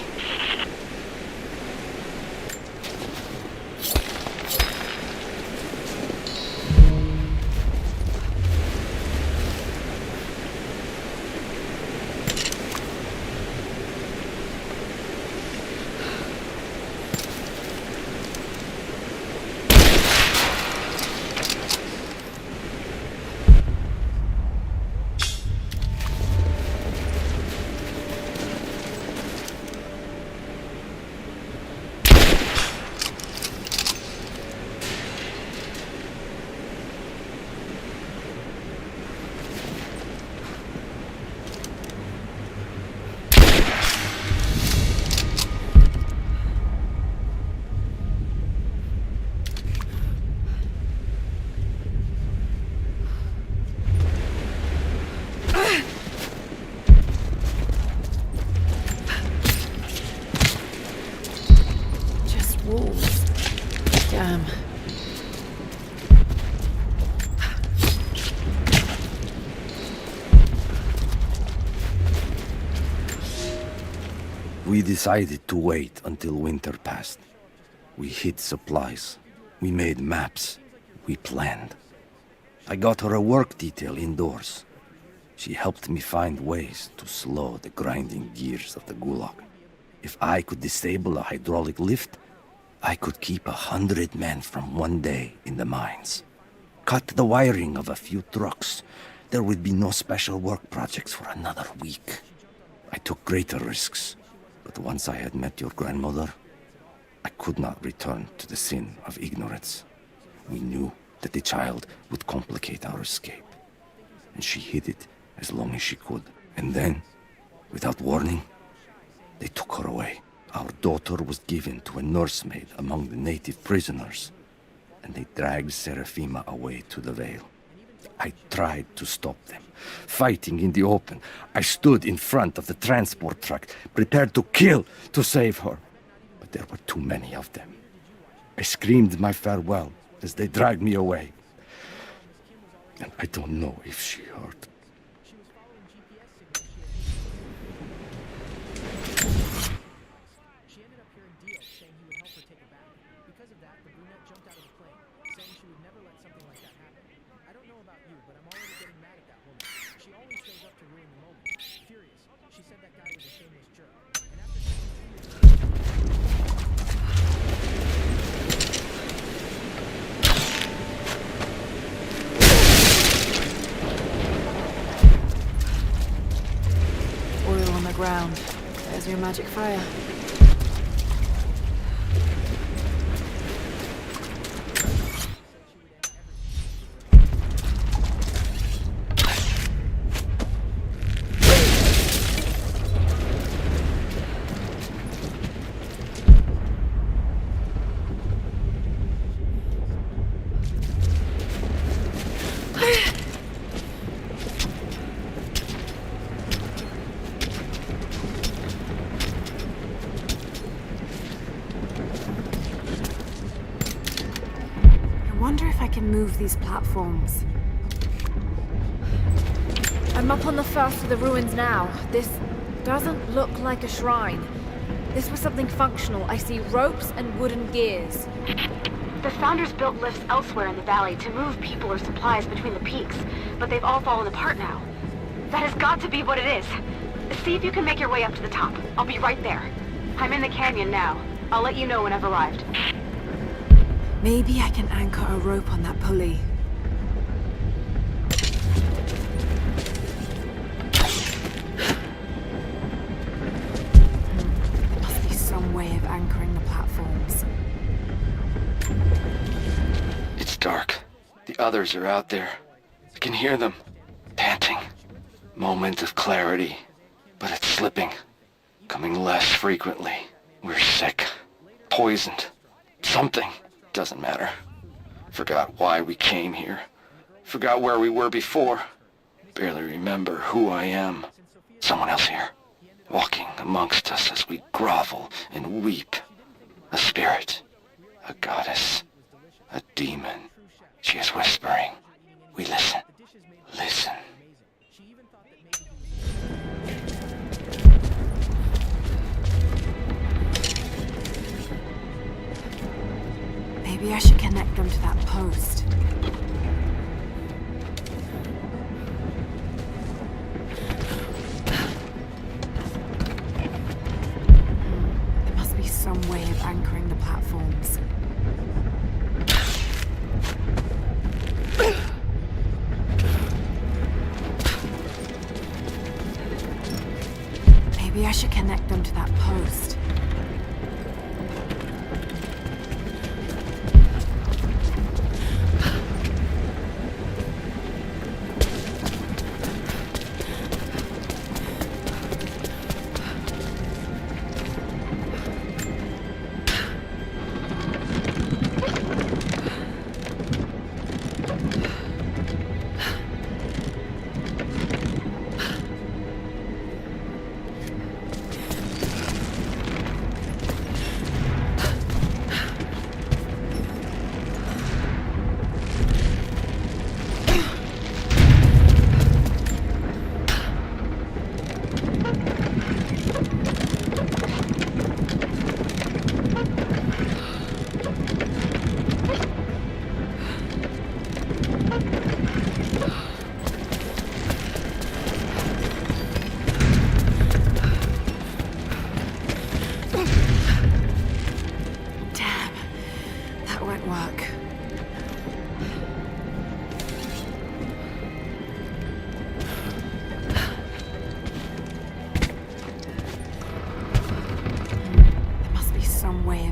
We decided to wait until winter passed. We hid supplies. We made maps. We planned. I got her a work detail indoors. She helped me find ways to slow the grinding gears of the Gulag. If I could disable a hydraulic lift, I could keep 100 men from one day in the mines. Cut the wiring of a few trucks. There would be no special work projects for another week. I took greater risks. But once I had met your grandmother, I could not return to the sin of ignorance. We knew that the child would complicate our escape, and she hid it as long as she could. And then, without warning, they took her away. Our daughter was given to a nursemaid among the native prisoners, and they dragged Serafima away to the Vale. I tried to stop them, fighting in the open. I stood in front of the transport truck, prepared to kill to save her. But but there were too many of them. I screamed my farewell as they dragged me away. And I don't know if she heard. She ended up hearing Dio saying he would help her take her back. Because of that, the brunette jumped out of the plane, saying she would never let something like that happen. I don't know about you, but I'm already getting mad at that woman. She always shows up to ruin the moment. Furious, she said that guy was a shameless jerk. And after Oil on the ground. There's your magic fire. Move these platforms. I'm up on the first of the ruins now. This doesn't look like a shrine. This was something functional. I see ropes and wooden gears. The Founders built lifts elsewhere in the valley to move people or supplies between the peaks, but they've all fallen apart now. That has got to be what it is. See if you can make your way up to the top. I'll be right there. I'm in the canyon now. I'll let you know when I've arrived. Maybe I can anchor a rope on that pulley. There must be some way of anchoring the platforms. It's dark. The others are out there. I can hear them, panting. Moment of clarity, but it's slipping. Coming less frequently. We're sick. Poisoned. Something. Doesn't matter. Forgot why we came here. Forgot where we were before. Barely remember who I am. Someone else here. Walking amongst us as we grovel and weep. A spirit. A goddess. A demon. She is whispering. We listen. Listen. Maybe I should connect them to that post. There must be some way of anchoring the platforms. Maybe I should connect them to that post.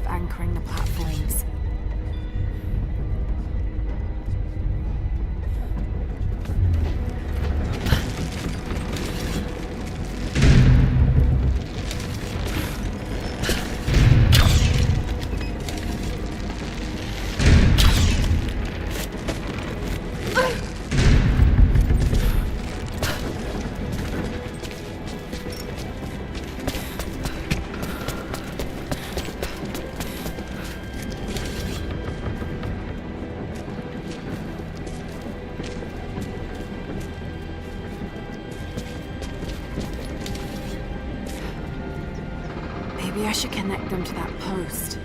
Anchoring the platforms. Maybe I should connect them to that post.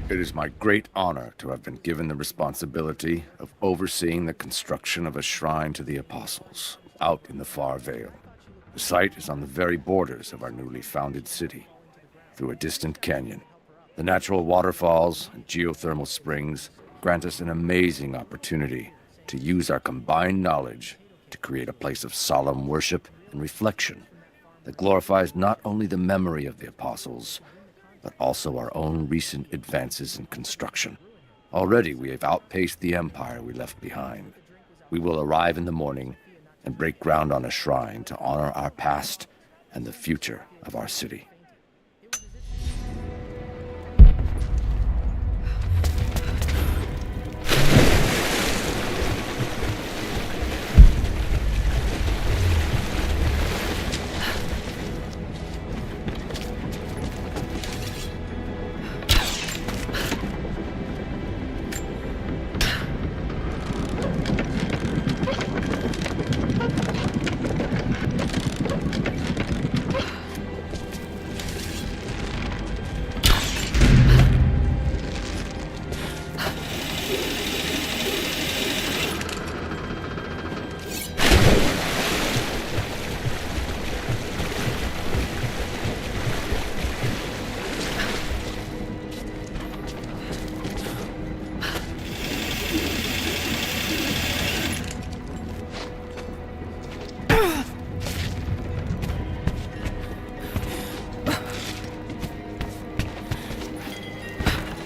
It is my great honor to have been given the responsibility of overseeing the construction of a shrine to the Apostles out in the far Vale. The site is on the very borders of our newly founded city, through a distant canyon. The natural waterfalls and geothermal springs grant us an amazing opportunity to use our combined knowledge to create a place of solemn worship and reflection that glorifies not only the memory of the Apostles, but also our own recent advances in construction. Already we have outpaced the empire we left behind. We will arrive in the morning and break ground on a shrine to honor our past and the future of our city.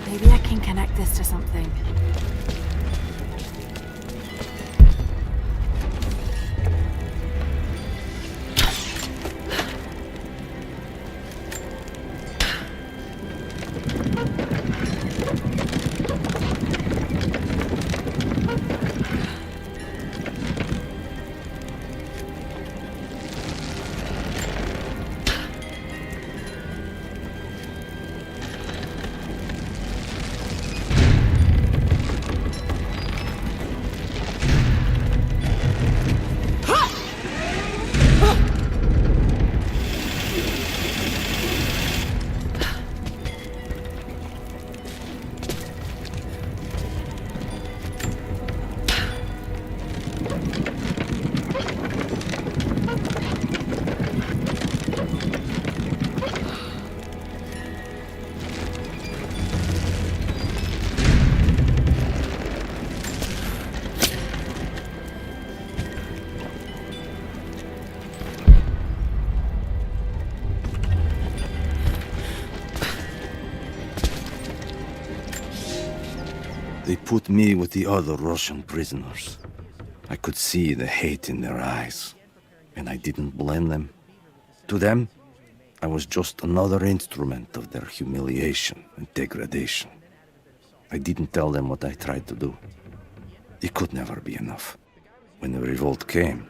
Maybe I can connect this to something. They put me with the other Russian prisoners. I could see the hate in their eyes, and I didn't blame them. To them, I was just another instrument of their humiliation and degradation. I didn't tell them what I tried to do. It could never be enough. When the revolt came,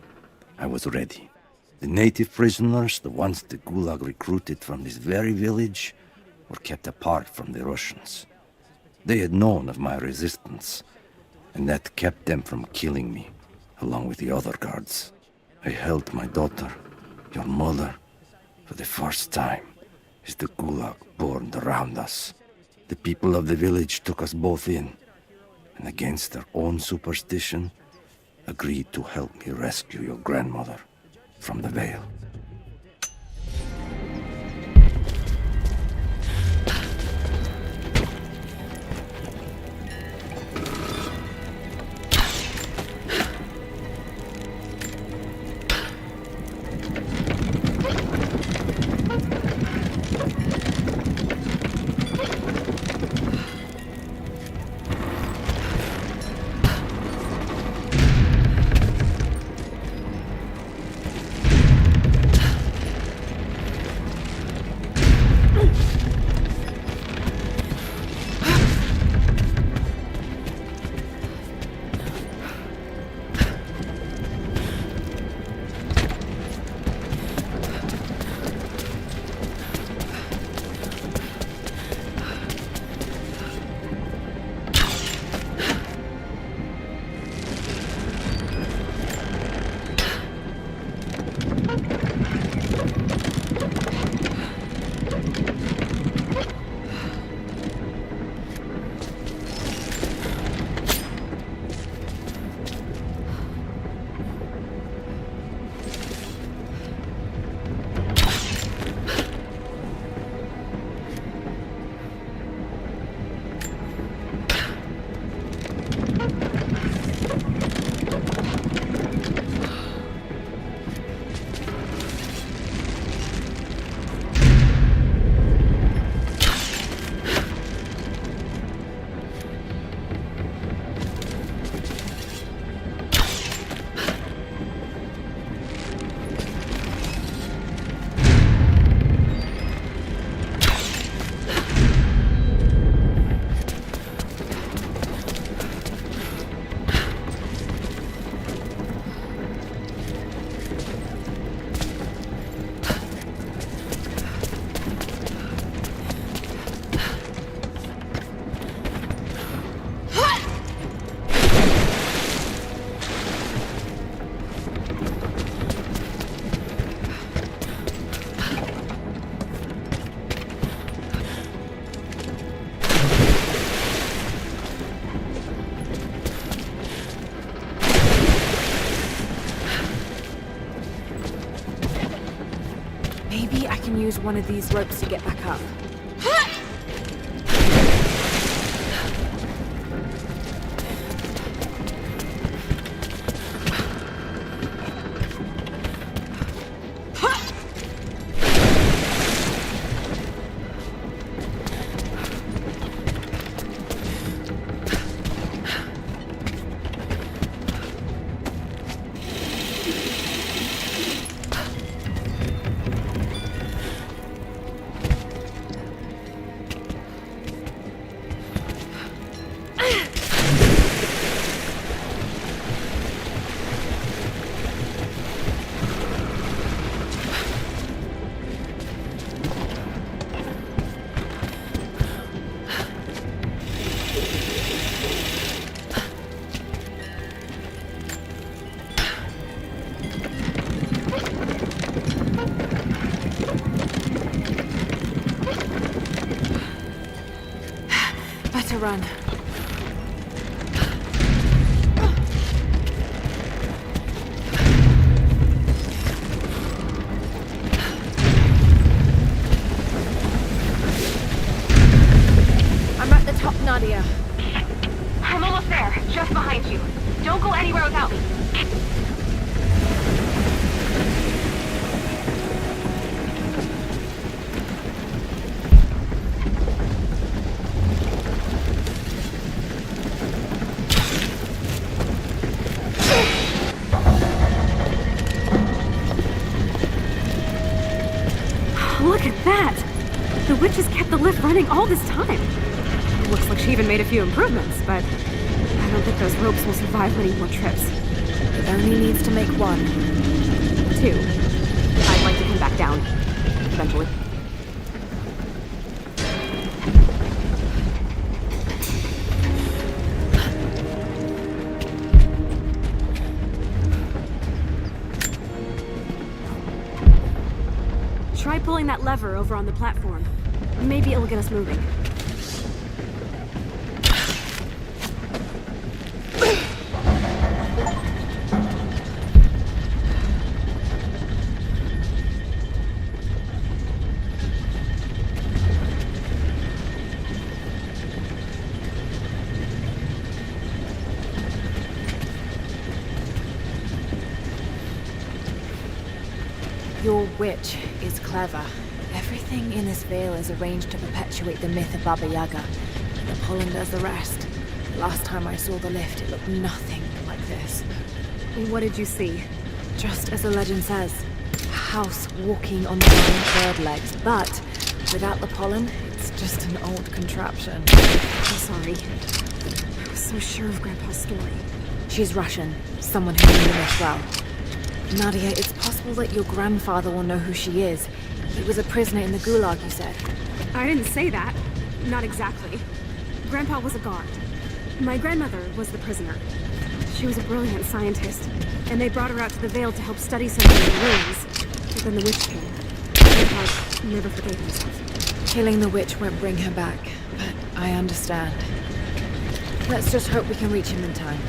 I was ready. The native prisoners, the ones the Gulag recruited from this very village, were kept apart from the Russians. They had known of my resistance, and that kept them from killing me, along with the other guards. I held my daughter, your mother, for the first time, as the Gulag burned around us. The people of the village took us both in, and against their own superstition, agreed to help me rescue your grandmother from the Veil. Maybe I can use one of these ropes to get back up. Better run. I'm at the top, Nadia. I'm almost there, just behind you. Don't go anywhere without me. Look at that! The witches kept the lift running all this time. Looks like she even made a few improvements, but I don't think those ropes will survive many more trips. It only needs to make one. 2. I'd like to come back down. Eventually. Try pulling that lever over on the platform. Maybe it'll get us moving. Your witch is clever. Everything in this veil is arranged to perpetuate the myth of Baba Yaga. And the pollen does the rest. Last time I saw the lift, it looked nothing like this. What did you see? Just as the legend says, a house walking on giant bird legs, but without the pollen, it's just an old contraption. I'm sorry. I was so sure of Grandpa's story. She's Russian, someone who knew the myth well. Nadia, it's possible that your grandfather will know who she is. He was a prisoner in the Gulag, you said. I didn't say that. Not exactly. Grandpa was a guard. My grandmother was the prisoner. She was a brilliant scientist, and they brought her out to the Vale to help study something in the ruins. But then the witch came. Grandpa never forgave himself. Killing the witch won't bring her back, but I understand. Let's just hope we can reach him in time.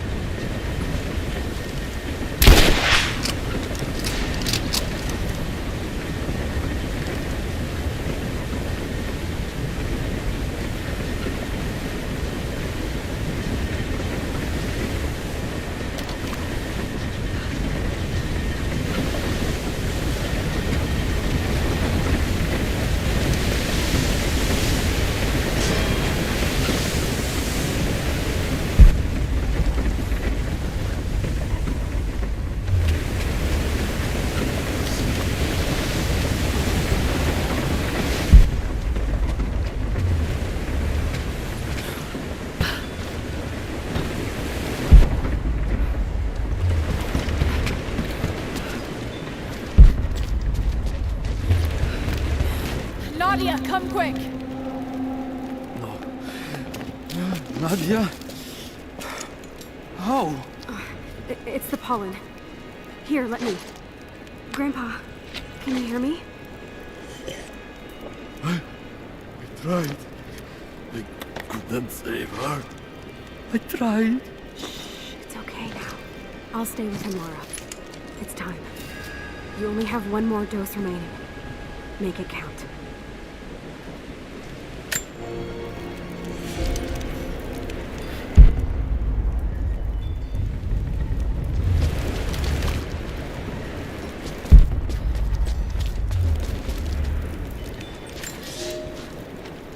Nadia, come quick! Nadia? How? It's the pollen. Here, let me. Grandpa, can you hear me? I tried. I couldn't save her. I tried. Shh, it's okay now. I'll stay with him, Laura. It's time. You only have one more dose remaining. Make it count.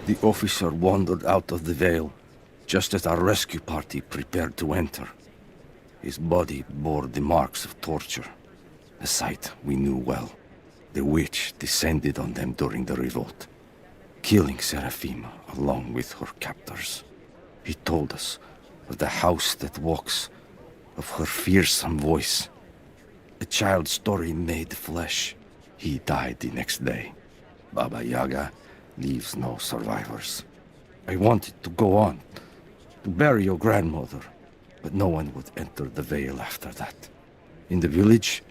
The officer wandered out of the Vale, just as our rescue party prepared to enter. His body bore the marks of torture, a sight we knew well. The witch descended on them during the revolt, killing Seraphima along with her captors. He told us of the house that walks, of her fearsome voice. A child's story made flesh. He died the next day. Baba Yaga leaves no survivors. I wanted to go on, to bury your grandmother, but no one would enter the Vale after that. In the village,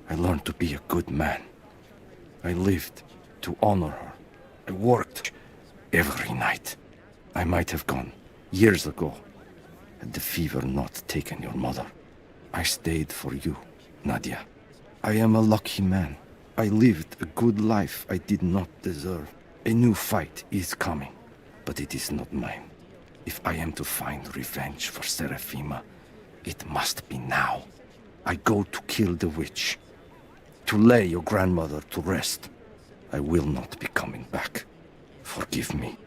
I learned to be a good man. I lived to honor her. I worked every night. I might have gone years ago, had the fever not taken your mother. I stayed for you, Nadia. I am a lucky man. I lived a good life I did not deserve. A new fight is coming, but it is not mine. If I am to find revenge for Seraphima, it must be now. I go to kill the witch, to lay your grandmother to rest. I will not be coming back. Forgive me.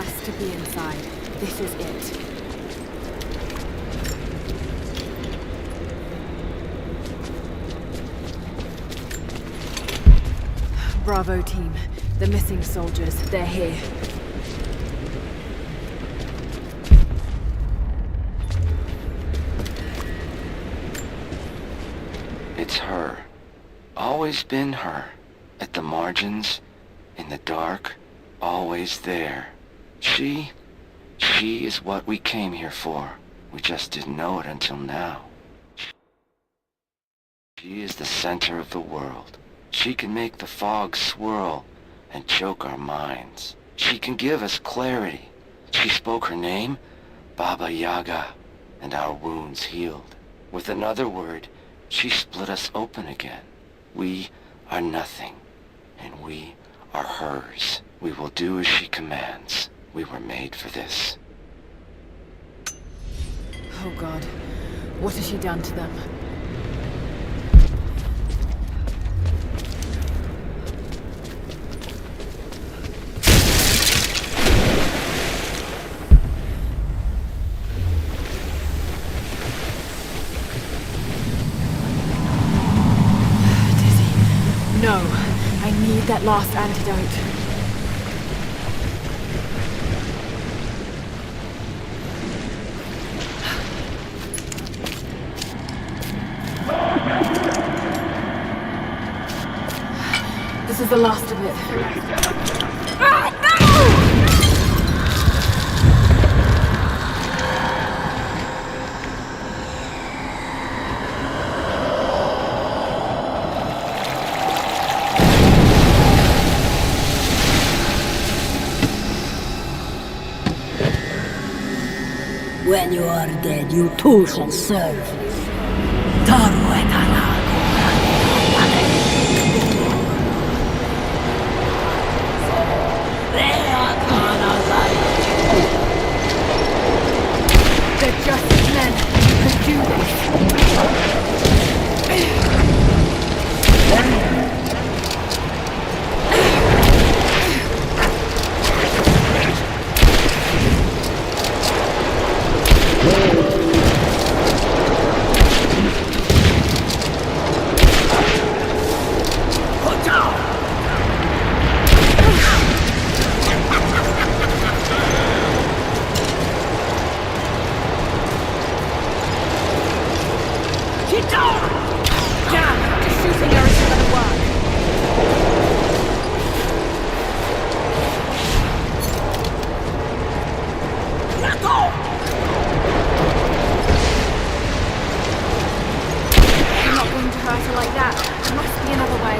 has to be inside. This is it. Bravo team. The missing soldiers, they're here. It's her. Always been her. At the margins, in the dark, always there. She is what we came here for. We just didn't know it until now. She is the center of the world. She can make the fog swirl and choke our minds. She can give us clarity. She spoke her name, Baba Yaga, and our wounds healed. With another word, she split us open again. We are nothing, and we are hers. We will do as she commands. We were made for this. Oh God, what has she done to them? No, I need that last antidote. This is the last of it. Ah, no! When you are dead, you too shall serve. Taru et They're just men who could do this. Damn, just shooting her isn't gonna work. Let go! I'm not going to hurt her like that. There must be another way.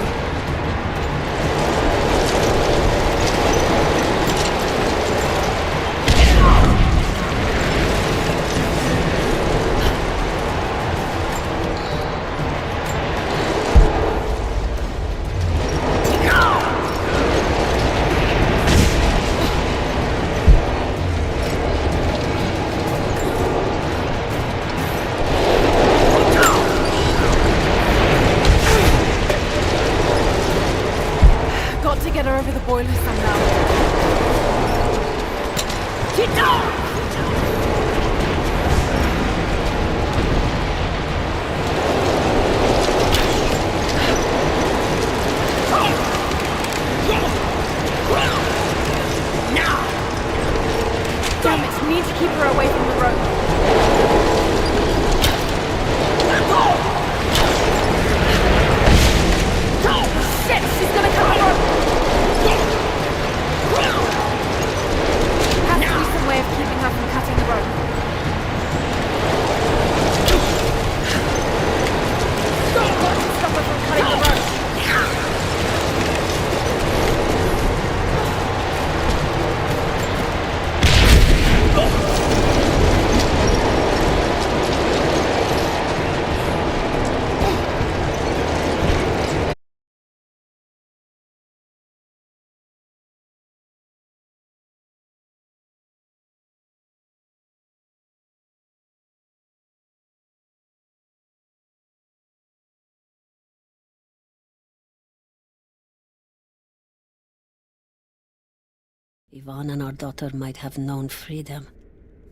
Ivan and our daughter might have known freedom,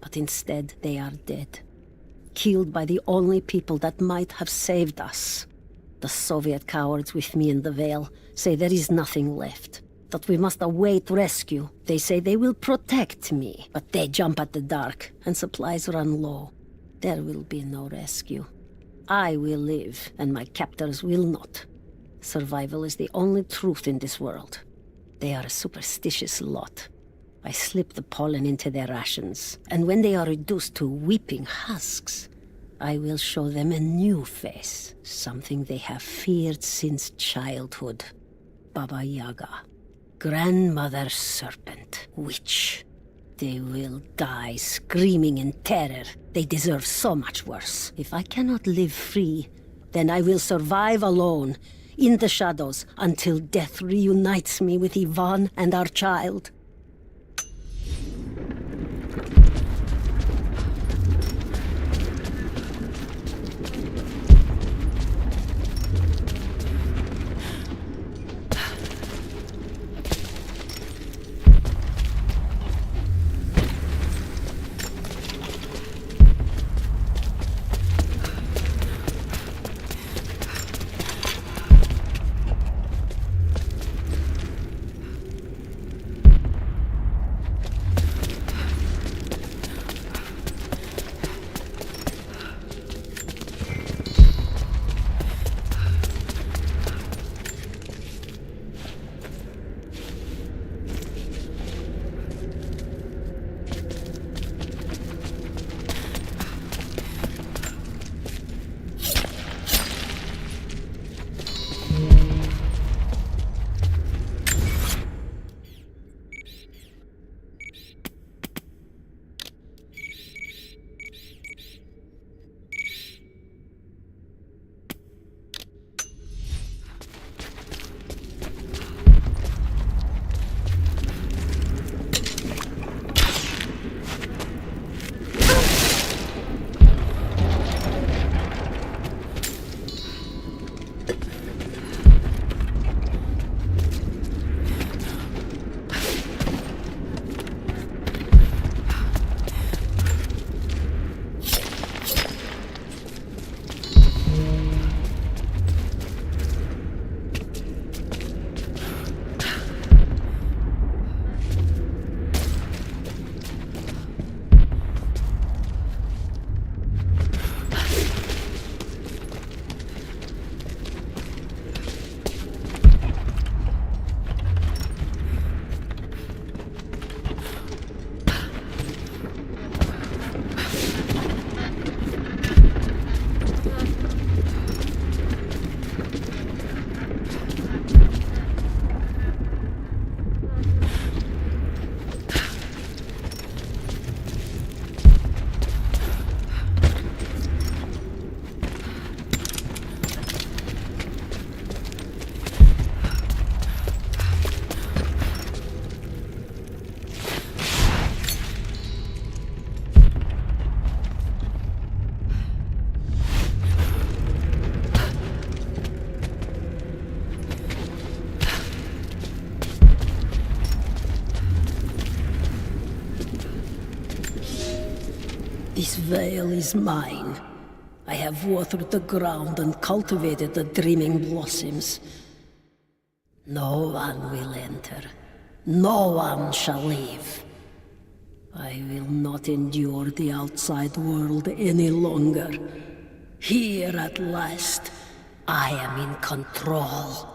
but instead they are dead. Killed by the only people that might have saved us. The Soviet cowards with me in the Vale say there is nothing left, that we must await rescue. They say they will protect me, but they jump at the dark, and supplies run low. There will be no rescue. I will live, and my captors will not. Survival is the only truth in this world. They are a superstitious lot. I slip the pollen into their rations, and when they are reduced to weeping husks, I will show them a new face, something they have feared since childhood. Baba Yaga, grandmother serpent, witch. They will die screaming in terror. They deserve so much worse. If I cannot live free, then I will survive alone, in the shadows, until death reunites me with Ivan and our child. This veil is mine. I have watered the ground and cultivated the dreaming blossoms. No one will enter. No one shall leave. I will not endure the outside world any longer. Here at last, I am in control.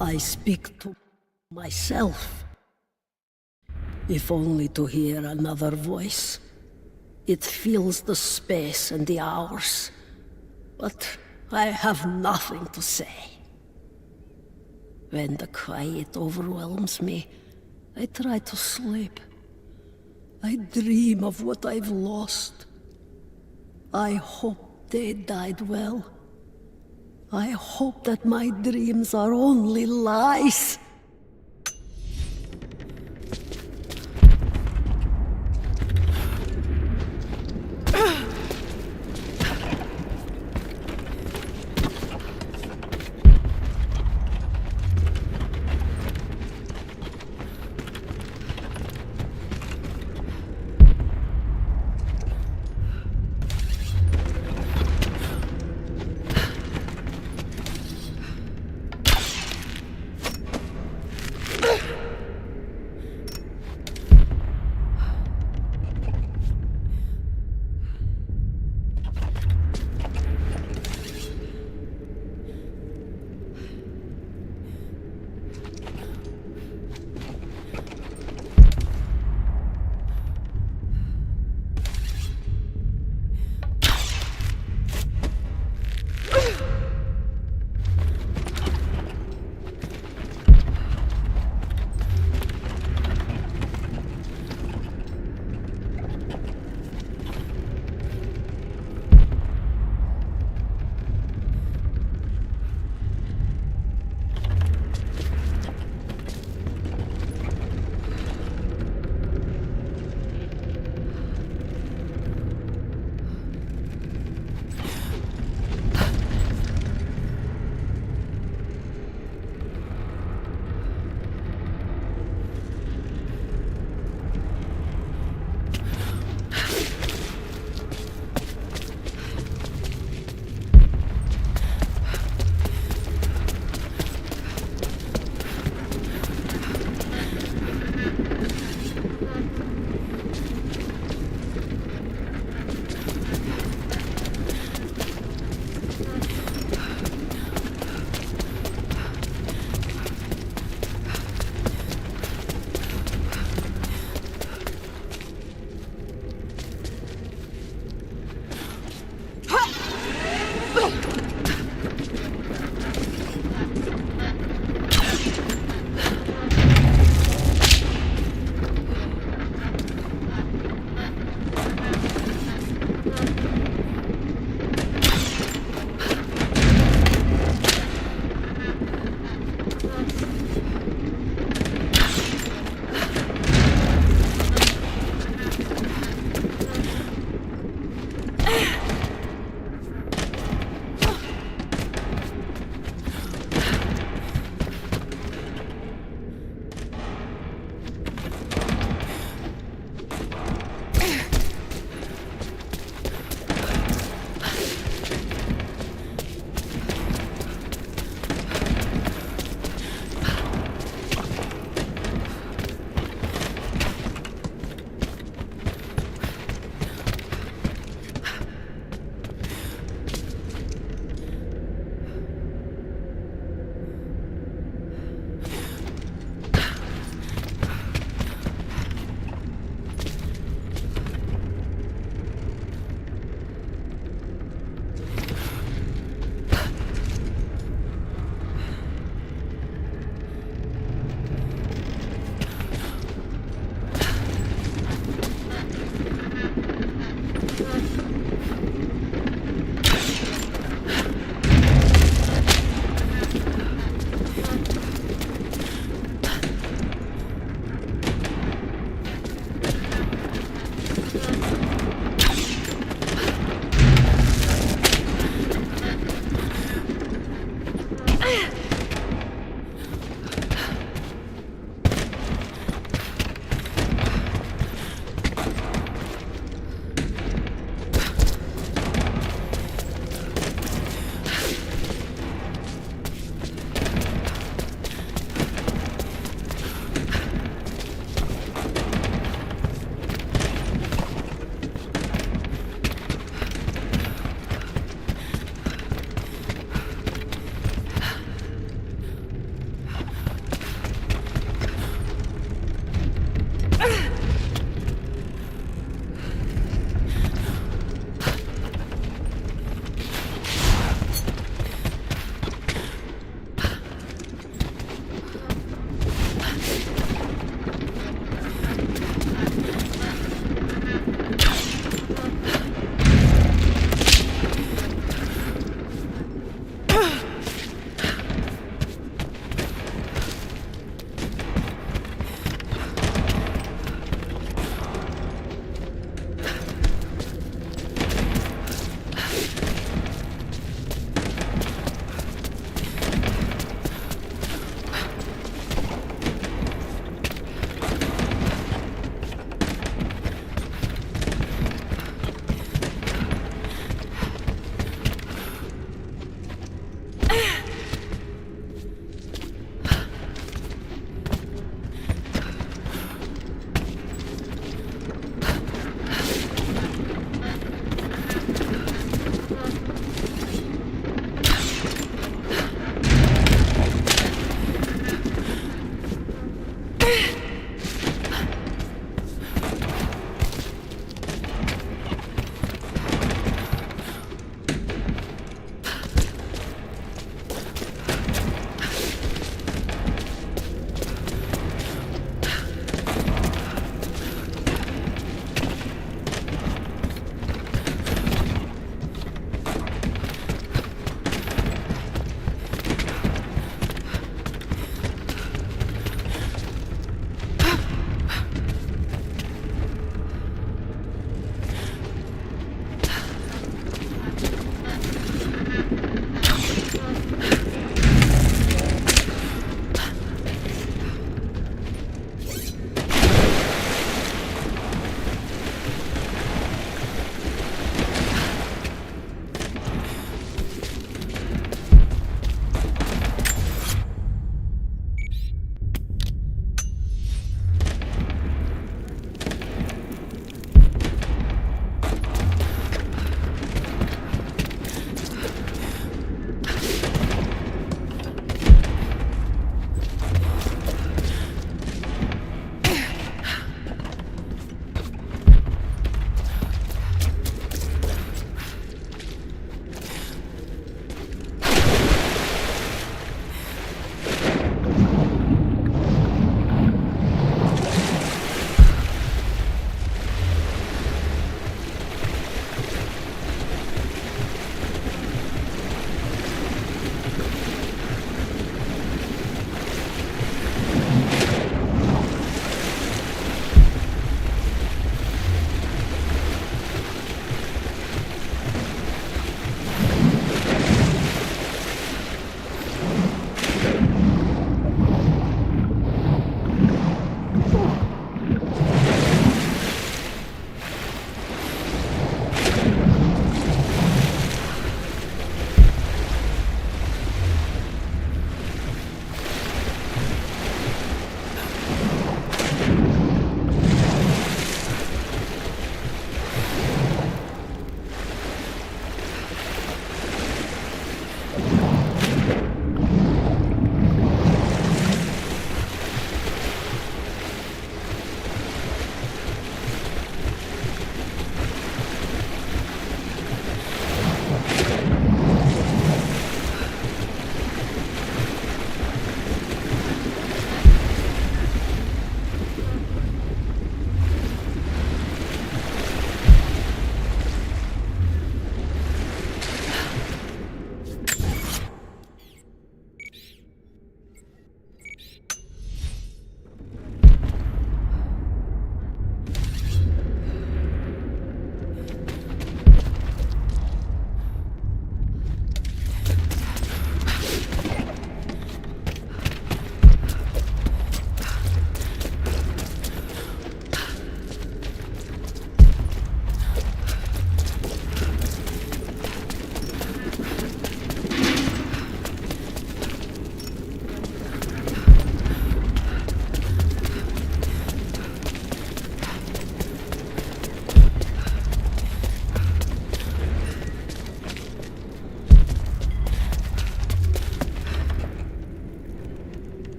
I speak to myself. If only to hear another voice. It fills the space and the hours. But I have nothing to say. When the quiet overwhelms me, I try to sleep. I dream of what I've lost. I hope they died well. I hope that my dreams are only lies.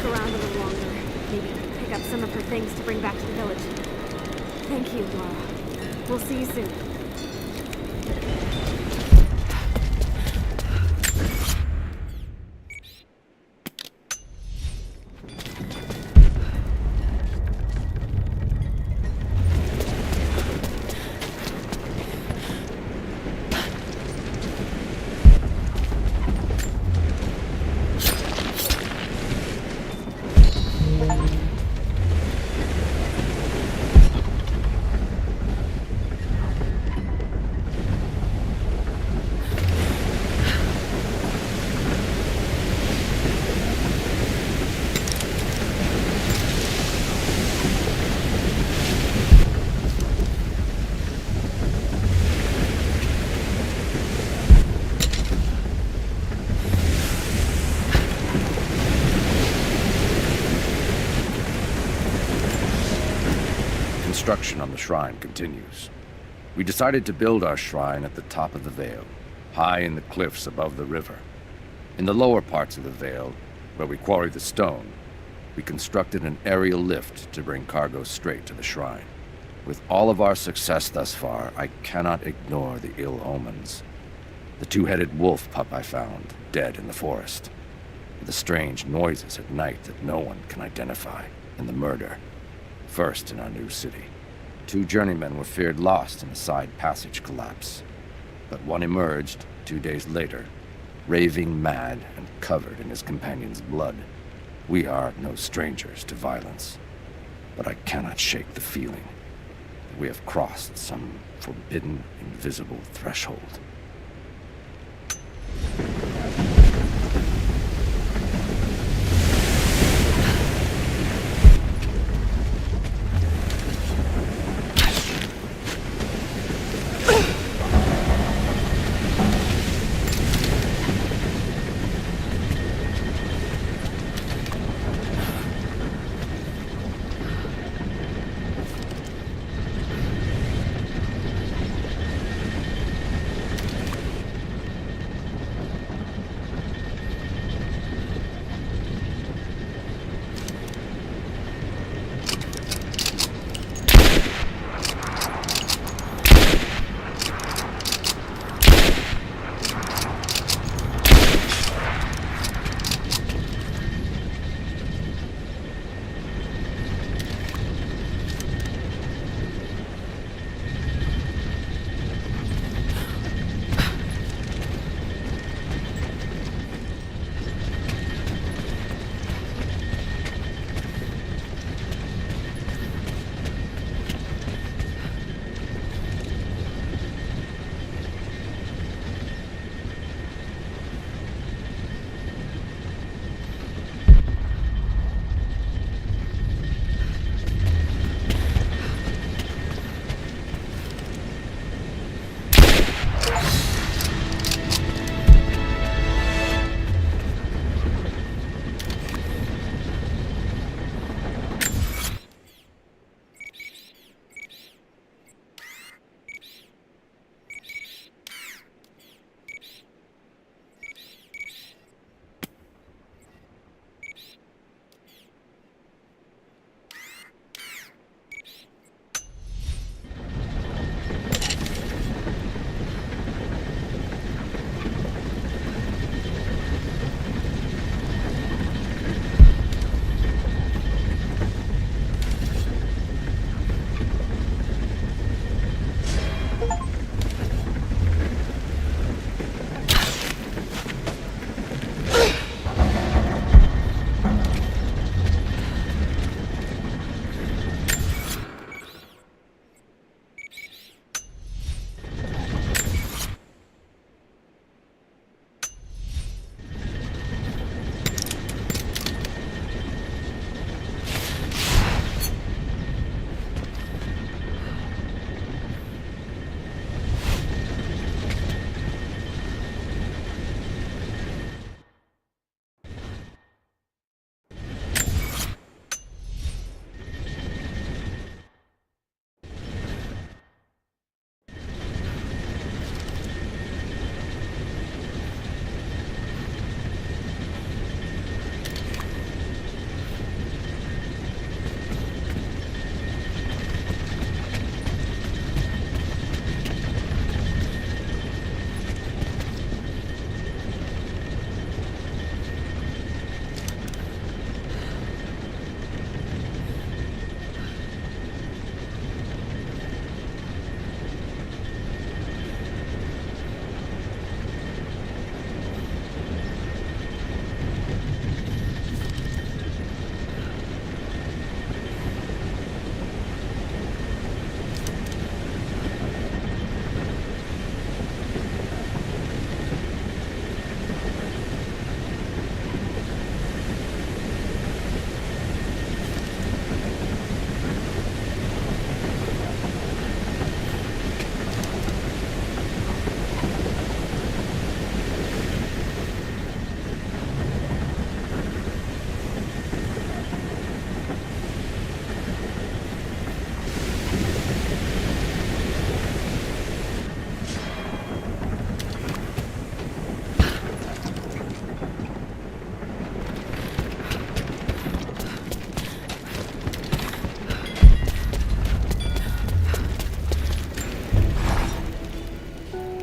around a little longer. Maybe pick up some of her things to bring back to the village. Thank you, Laura. We'll see you soon. Construction on the shrine continues. We decided to build our shrine at the top of the Vale, high in the cliffs above the river. In the lower parts of the Vale, where we quarry the stone, we constructed an aerial lift to bring cargo straight to the shrine. With all of our success thus far, I cannot ignore the ill omens. The two-headed wolf pup I found, dead in the forest. The strange noises at night that no one can identify, and the murder. First in our new city. 2 journeymen were feared lost in a side passage collapse. But one emerged 2 days later, raving mad and covered in his companion's blood. We are no strangers to violence, but I cannot shake the feeling that we have crossed some forbidden, invisible threshold.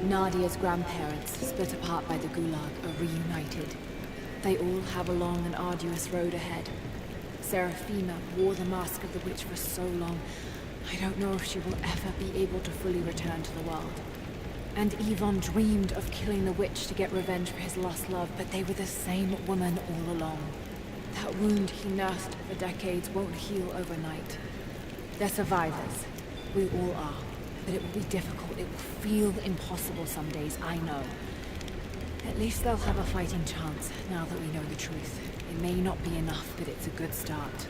Nadia's grandparents, split apart by the Gulag, are reunited. They all have a long and arduous road ahead. Serafina wore the mask of the witch for so long, I don't know if she will ever be able to fully return to the world. And Yvonne dreamed of killing the witch to get revenge for his lost love, but they were the same woman all along. That wound he nursed for decades won't heal overnight. They're survivors. We all are. But it will be difficult. It will feel impossible some days, I know. At least they'll have a fighting chance, now that we know the truth. It may not be enough, but it's a good start.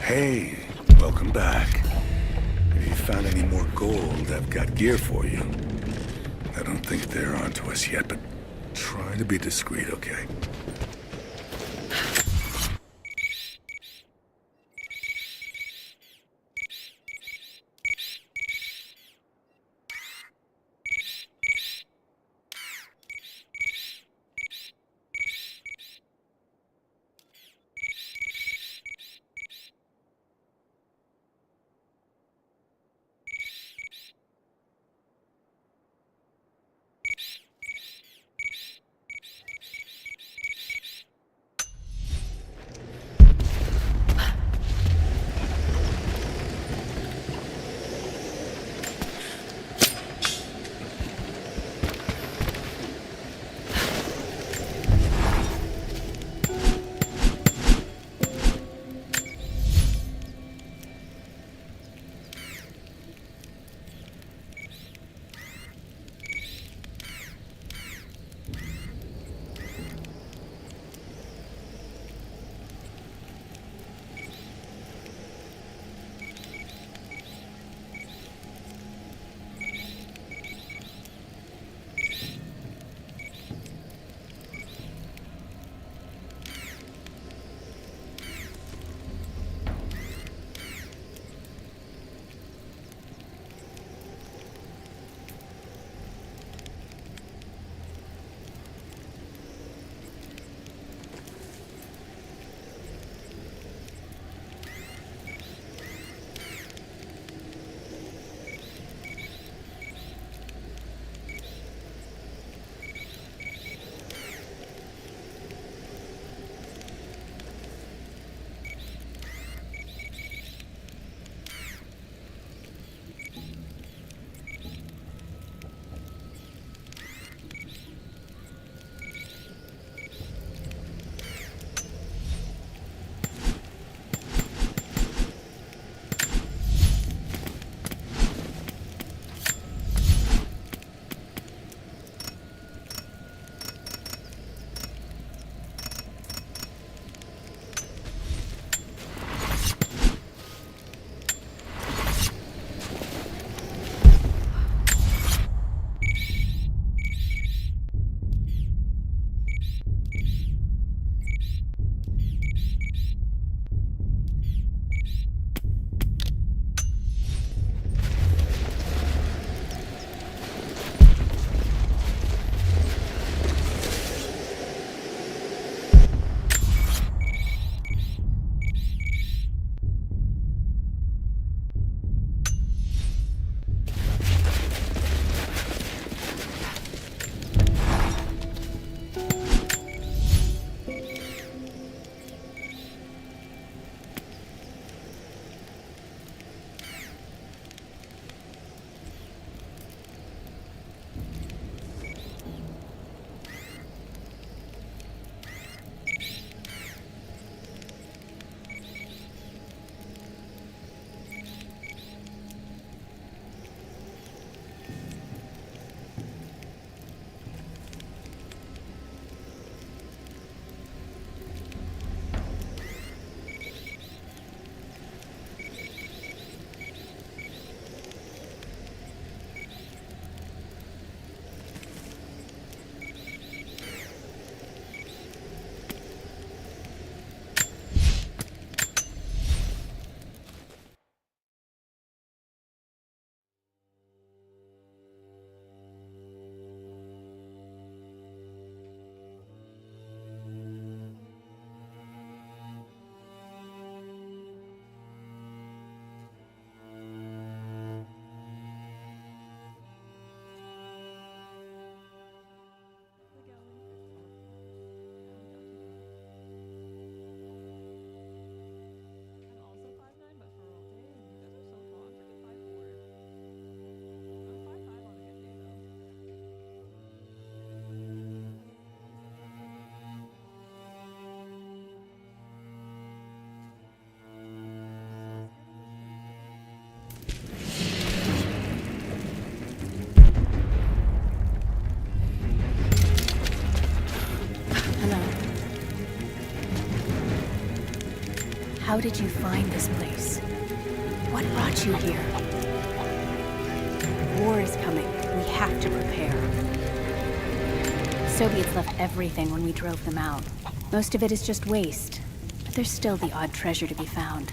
Hey, welcome back. If you found any more gold, I've got gear for you. I don't think they're onto us yet, but try to be discreet, okay? How did you find this place? What brought you here? War is coming. We have to prepare. Soviets left everything when we drove them out. Most of it is just waste, but there's still the odd treasure to be found.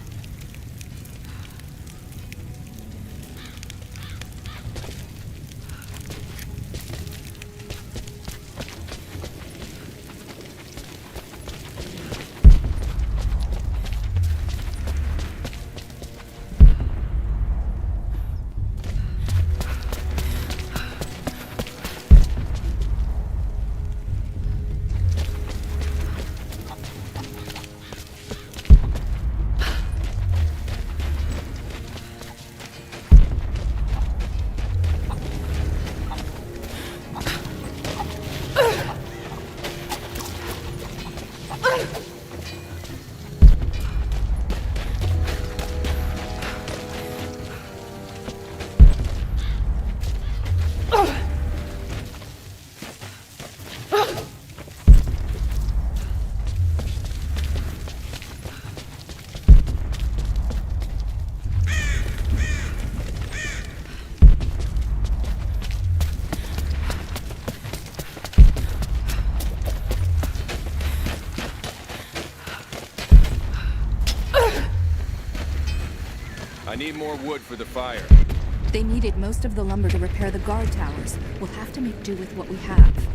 I need more wood for the fire. They needed most of the lumber to repair the guard towers. We'll have to make do with what we have.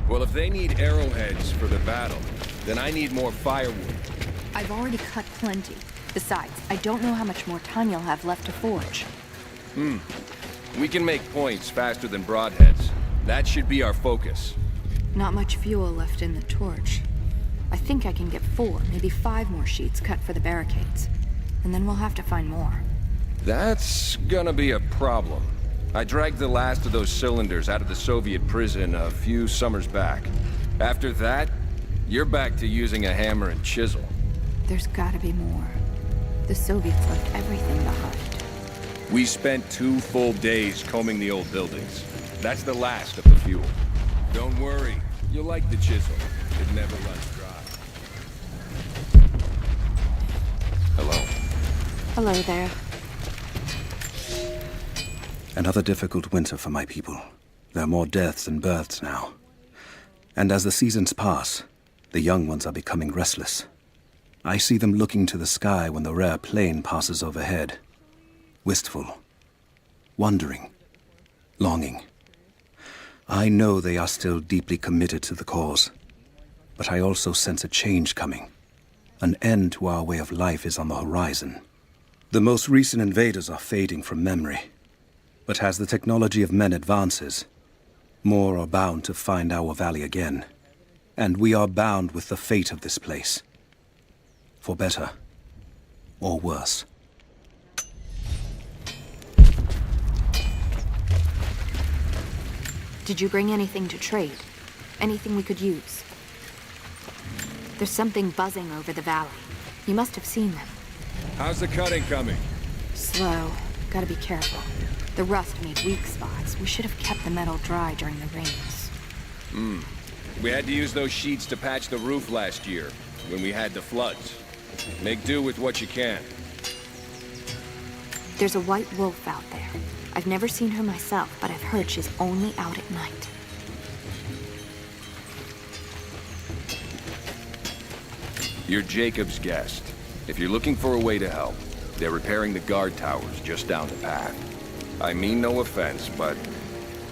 Well, if they need arrowheads for the battle, then I need more firewood. I've already cut plenty. Besides, I don't know how much more time you'll have left to forge. We can make points faster than broadheads. That should be our focus. Not much fuel left in the torch. I think I can get 4, maybe 5 more sheets cut for the barricades. And then we'll have to find more. That's gonna be a problem. I dragged the last of those cylinders out of the Soviet prison a few summers back. After that, you're back to using a hammer and chisel. There's gotta be more. The Soviets left everything behind. We spent 2 full days combing the old buildings. That's the last of the fuel. Don't worry, you'll like the chisel. It never runs dry. Hello. Hello there. Another difficult winter for my people. There are more deaths than births now. And as the seasons pass, the young ones are becoming restless. I see them looking to the sky when the rare plane passes overhead. Wistful. Wondering. Longing. I know they are still deeply committed to the cause. But I also sense a change coming. An end to our way of life is on the horizon. The most recent invaders are fading from memory. But as the technology of men advances, more are bound to find our valley again. And we are bound with the fate of this place. For better or worse. Did you bring anything to trade? Anything we could use? There's something buzzing over the valley. You must have seen them. How's the cutting coming? Slow. Gotta be careful. The rust made weak spots. We should have kept the metal dry during the rains. We had to use those sheets to patch the roof last year, when we had the floods. Make do with what you can. There's a white wolf out there. I've never seen her myself, but I've heard she's only out at night. You're Jacob's guest. If you're looking for a way to help, they're repairing the guard towers just down the path. I mean no offense, but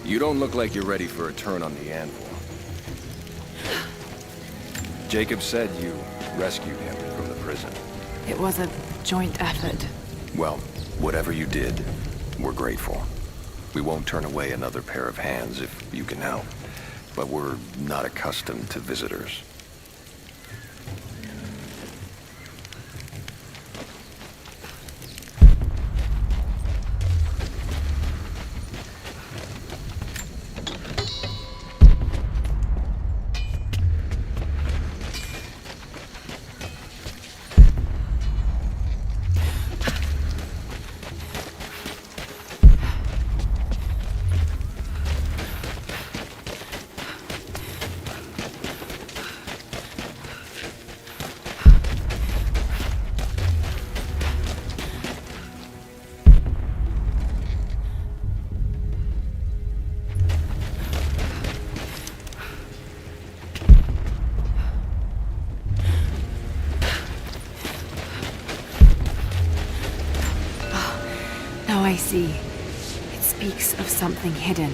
you don't look like you're ready for a turn on the anvil. Jacob said you rescued him from the prison. It was a joint effort. Well, whatever you did, we're grateful. We won't turn away another pair of hands if you can help, but we're not accustomed to visitors. Now I see. It speaks of something hidden.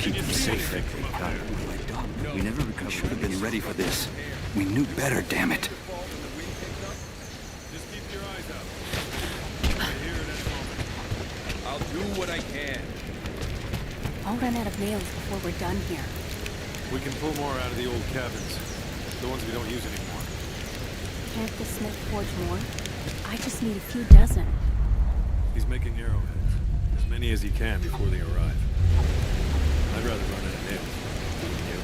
Keep them safe. We never should have been ready for this. We knew better, damn it. Just keep your eyes out. Here at any moment. I'll do what I can. I'll run out of nails before we're done here. We can pull more out of the old cabins. The ones we don't use anymore. Can't the smith forge more? I just need a few dozen. He's making arrowheads. As many as he can before they arrive. I'd rather run out of nails. Wouldn't you?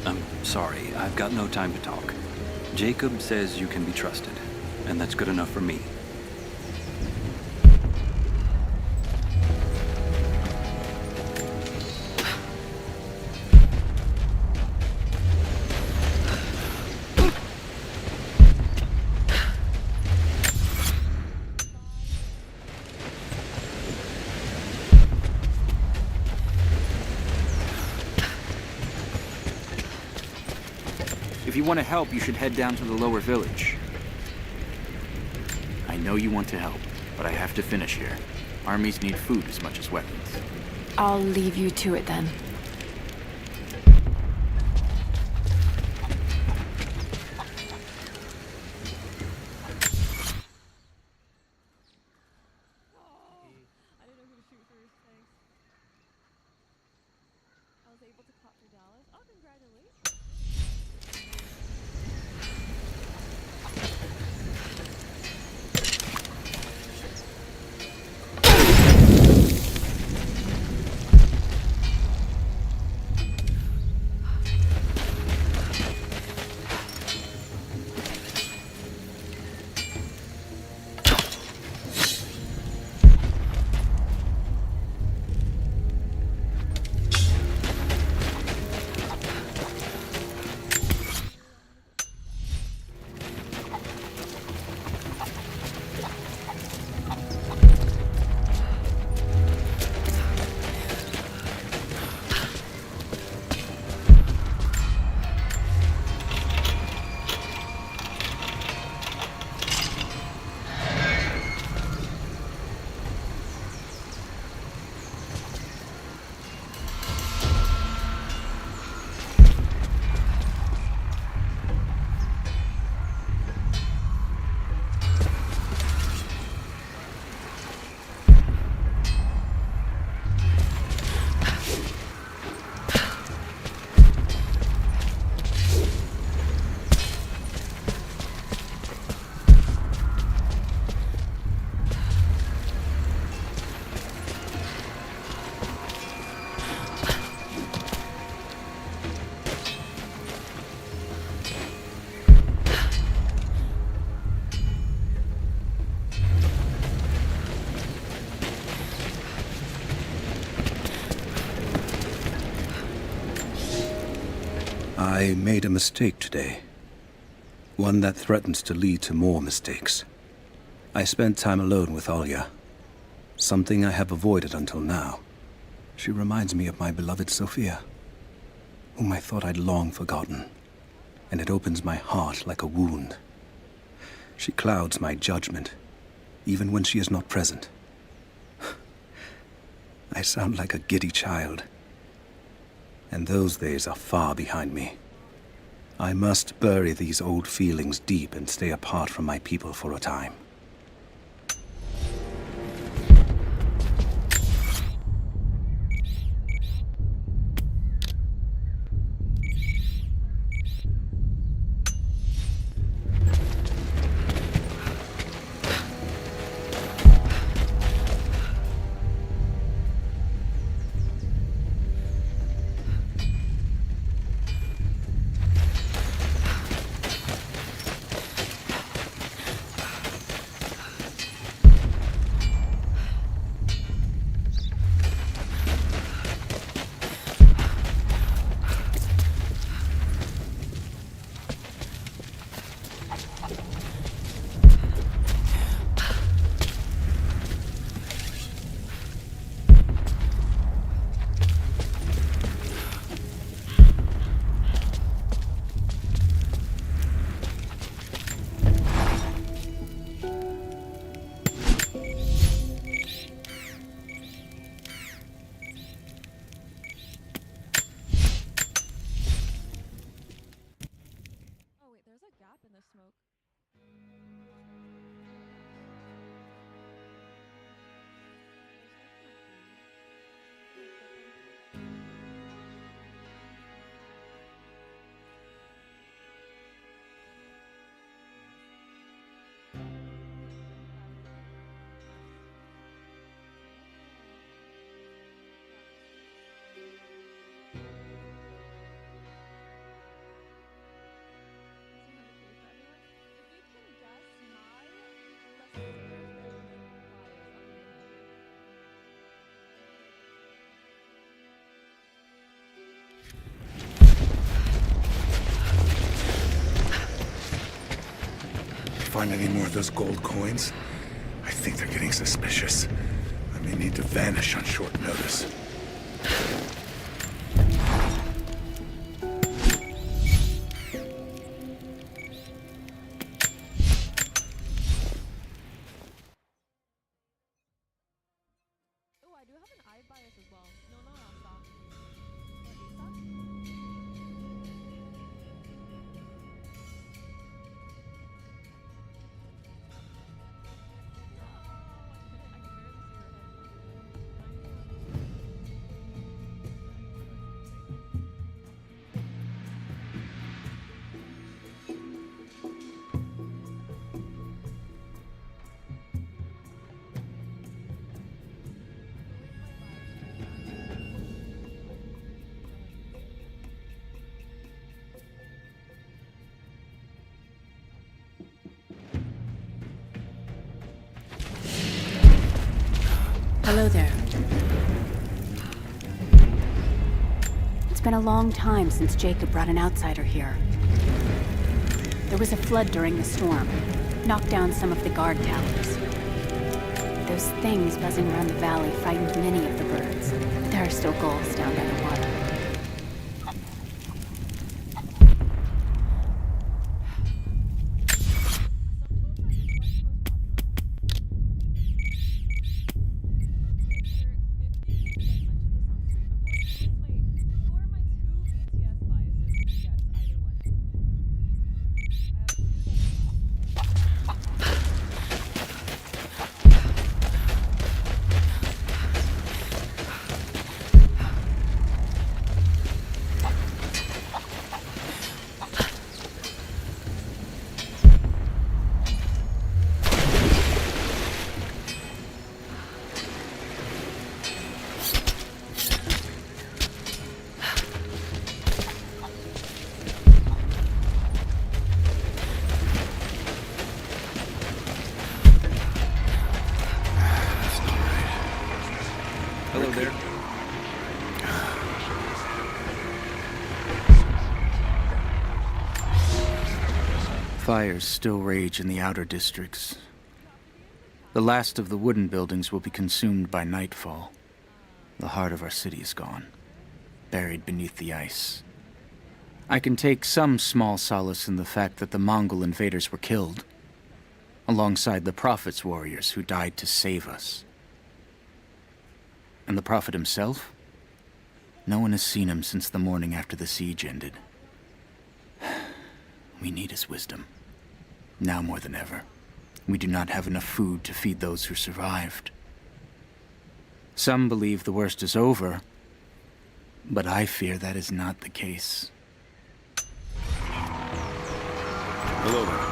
I'm sorry, I've got no time to talk. Jacob says you can be trusted, and that's good enough for me. If you want to help, you should head down to the lower village. I know you want to help, but I have to finish here. Armies need food as much as weapons. I'll leave you to it then. I made a mistake today. One that threatens to lead to more mistakes. I spent time alone with Alya. Something I have avoided until now. She reminds me of my beloved Sophia, whom I thought I'd long forgotten. And it opens my heart like a wound. She clouds my judgment, even when she is not present. I sound like a giddy child. And those days are far behind me. I must bury these old feelings deep and stay apart from my people for a time. find any more of those gold coins? I think they're getting suspicious. I may need to vanish on short notice. Hello there. It's been a long time since Jacob brought an outsider here. There was a flood during the storm, knocked down some of the guard towers. Those things buzzing around the valley frightened many of the birds. There are still gulls down by the water. Hello there. Fires still rage in the outer districts. The last of the wooden buildings will be consumed by nightfall. The heart of our city is gone, buried beneath the ice. I can take some small solace in the fact that the Mongol invaders were killed, alongside the Prophet's warriors who died to save us. And the Prophet himself? No one has seen him since the morning after the siege ended. We need his wisdom. Now more than ever. We do not have enough food to feed those who survived. Some believe the worst is over, but I fear that is not the case. Hello there.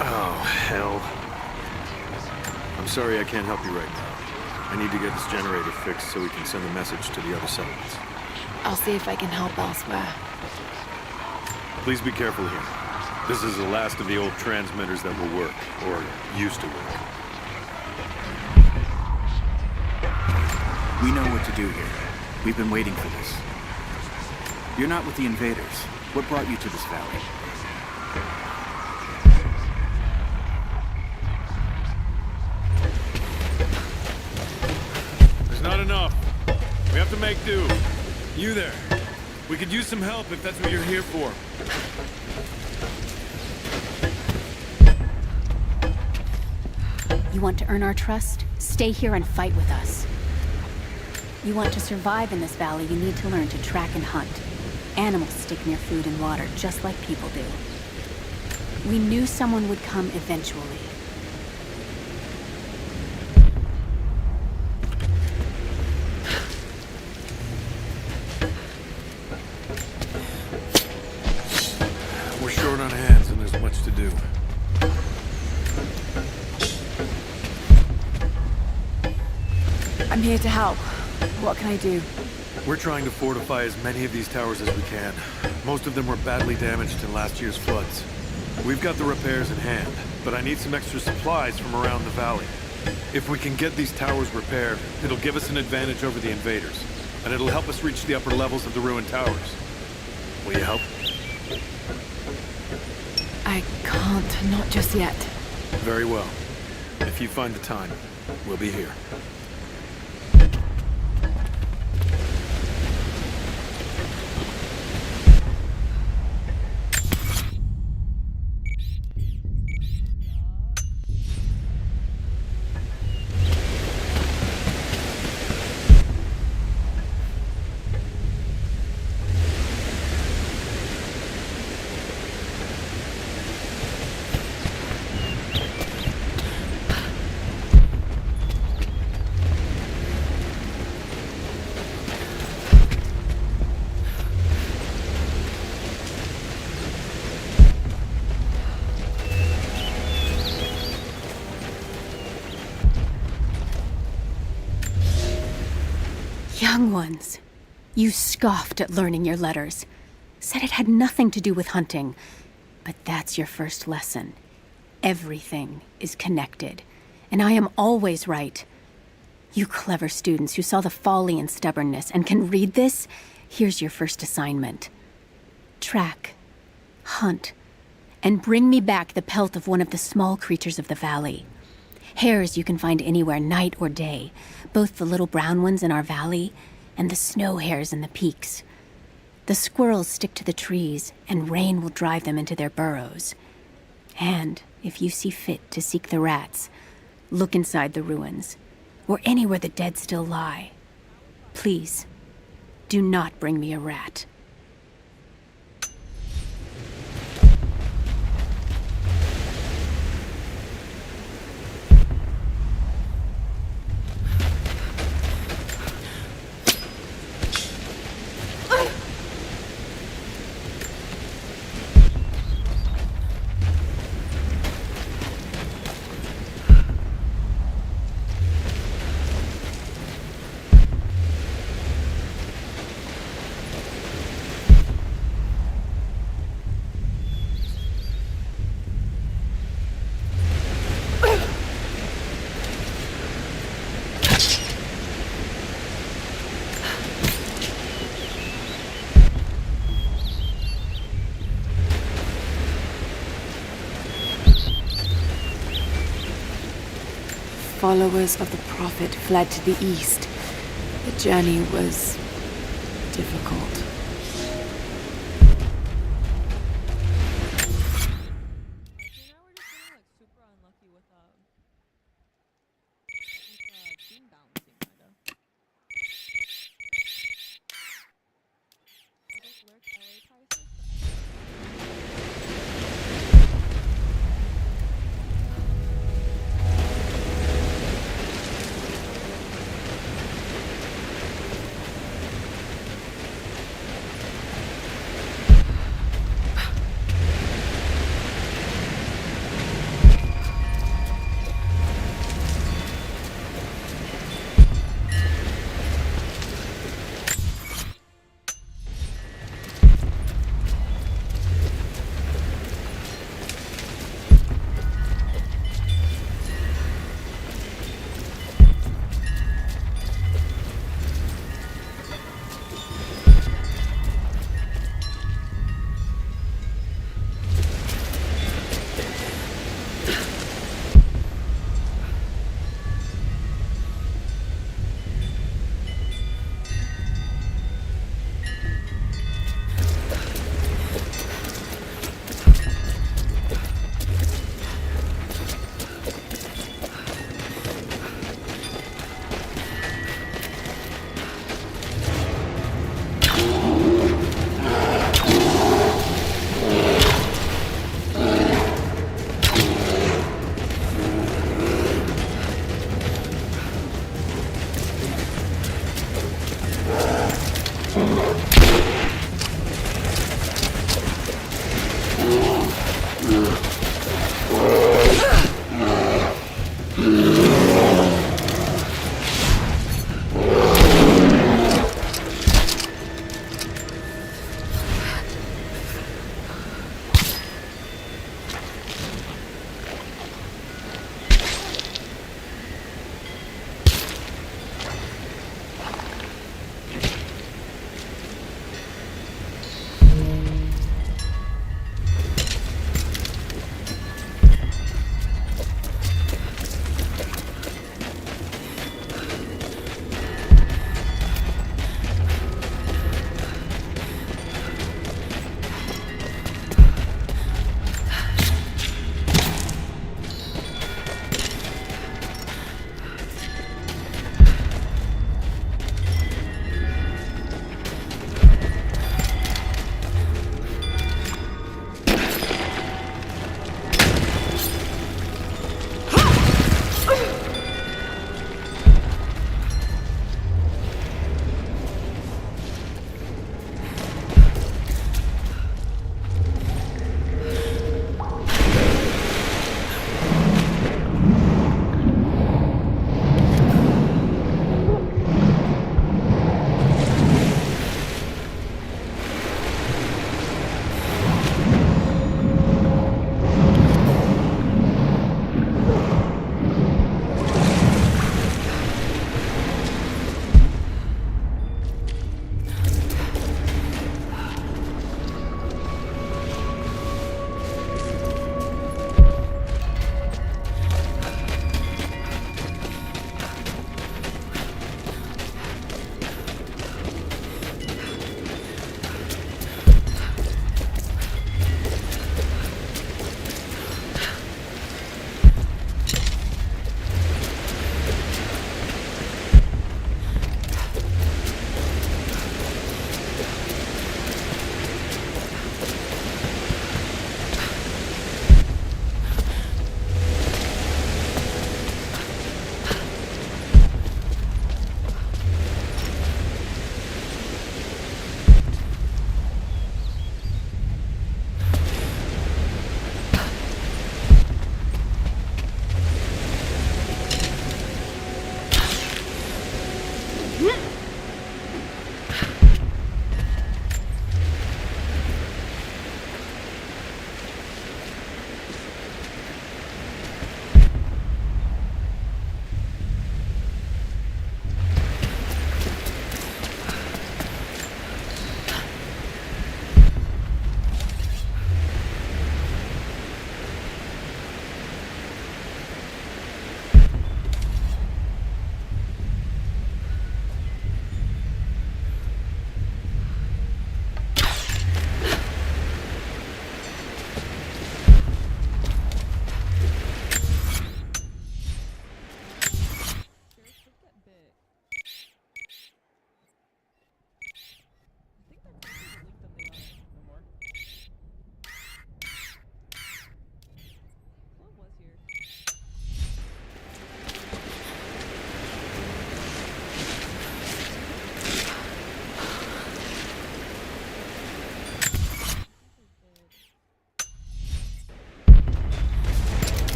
Oh, hell. I'm sorry I can't help you right now. I need to get this generator fixed so we can send a message to the other settlements. I'll see if I can help elsewhere. Please be careful here. This is the last of the old transmitters that will work, or used to work. We know what to do here. We've been waiting for this. You're not with the invaders. What brought you to this valley? There's not enough. We have to make do. You there. We could use some help if that's what you're here for. You want to earn our trust? Stay here and fight with us. You want to survive in this valley, you need to learn to track and hunt. Animals stick near food and water, just like people do. We knew someone would come eventually. We're short on hands and there's much to do. I'm here to help. What can I do? We're trying to fortify as many of these towers as we can. Most of them were badly damaged in last year's floods. We've got the repairs in hand, but I need some extra supplies from around the valley. If we can get these towers repaired, it'll give us an advantage over the invaders, and it'll help us reach the upper levels of the ruined towers. Will you help? I can't, not just yet. Very well. If you find the time, we'll be here. Young ones, you scoffed at learning your letters. Said it had nothing to do with hunting. But that's your first lesson. Everything is connected. And I am always right. You clever students who saw the folly and stubbornness and can read this, here's your first assignment. Track, hunt, and bring me back the pelt of one of the small creatures of the valley. Hares you can find anywhere, night or day. Both the little brown ones in our valley and the snow hares in the peaks. The squirrels stick to the trees, and rain will drive them into their burrows. And if you see fit to seek the rats, look inside the ruins, or anywhere the dead still lie. Please, do not bring me a rat. Followers of the Prophet fled to the east. The journey was difficult.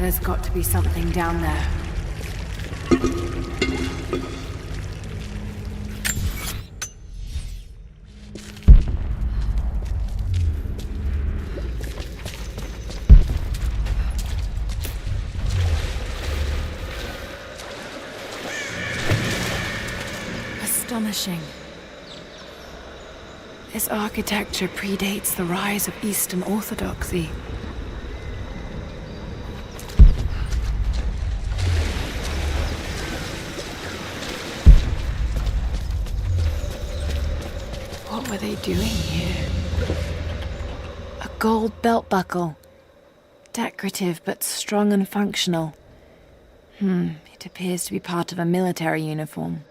There's got to be something down there. Astonishing. This architecture predates the rise of Eastern Orthodoxy. What were they doing here? A gold belt buckle. Decorative but strong and functional. It appears to be part of a military uniform.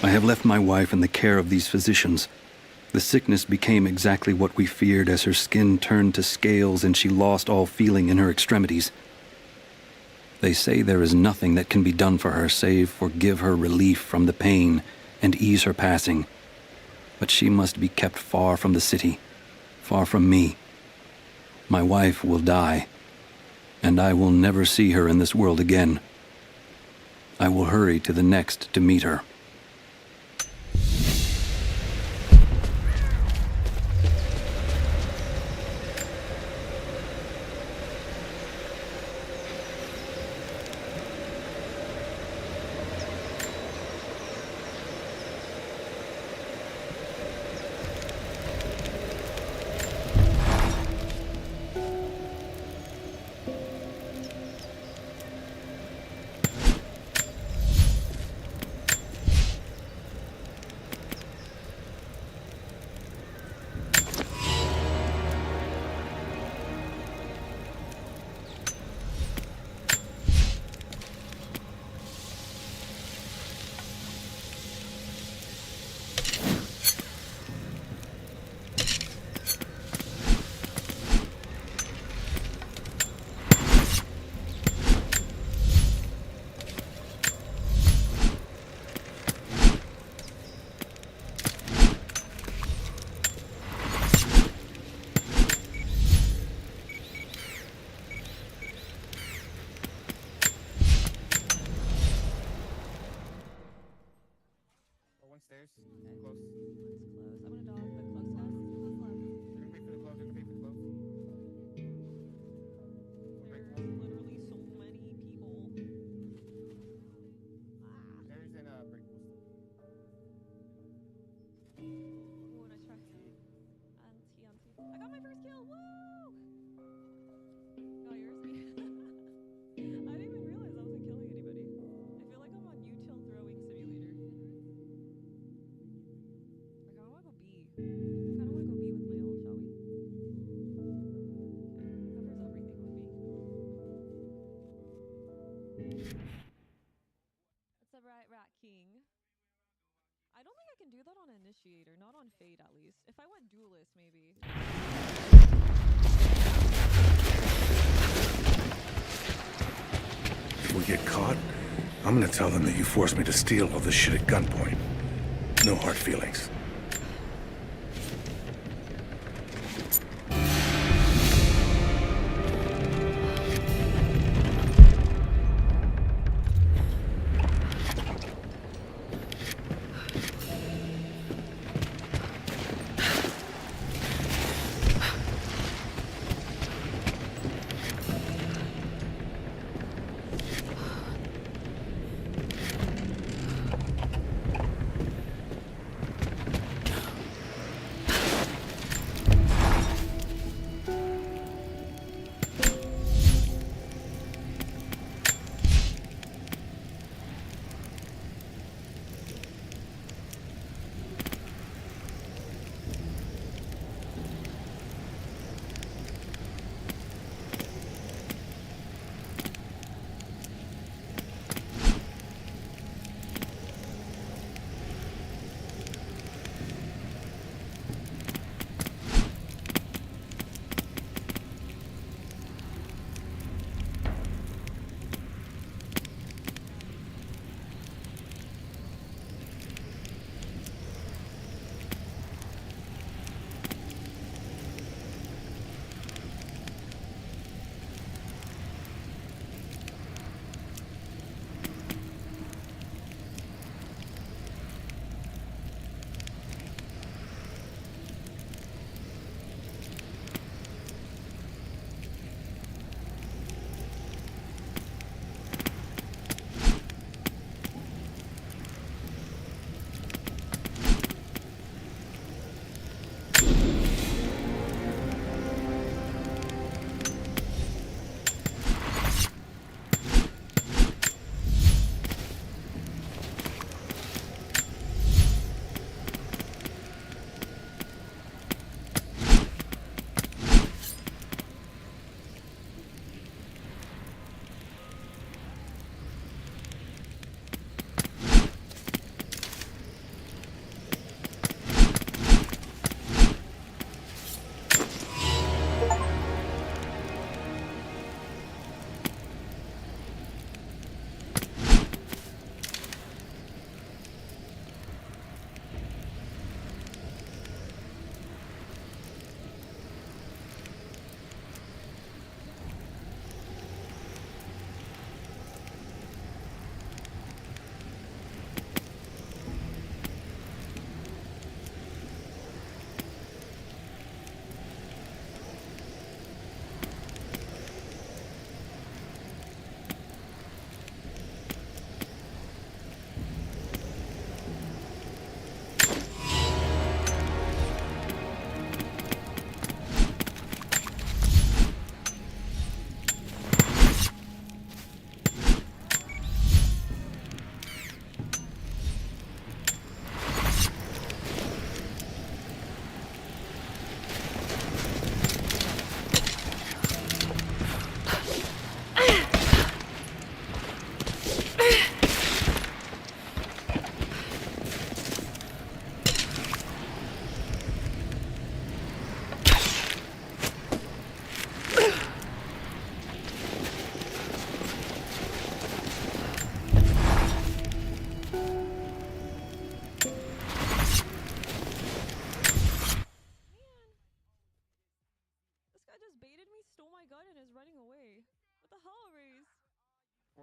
I have left my wife in the care of these physicians. The sickness became exactly what we feared as her skin turned to scales and she lost all feeling in her extremities. They say there is nothing that can be done for her save for give her relief from the pain and ease her passing. But she must be kept far from the city, far from me. My wife will die, and I will never see her in this world again. I will hurry to the next to meet her. Not on Fate, at least. If I went duelist, maybe. If we get caught, I'm gonna tell them that you forced me to steal all this shit at gunpoint. No hard feelings.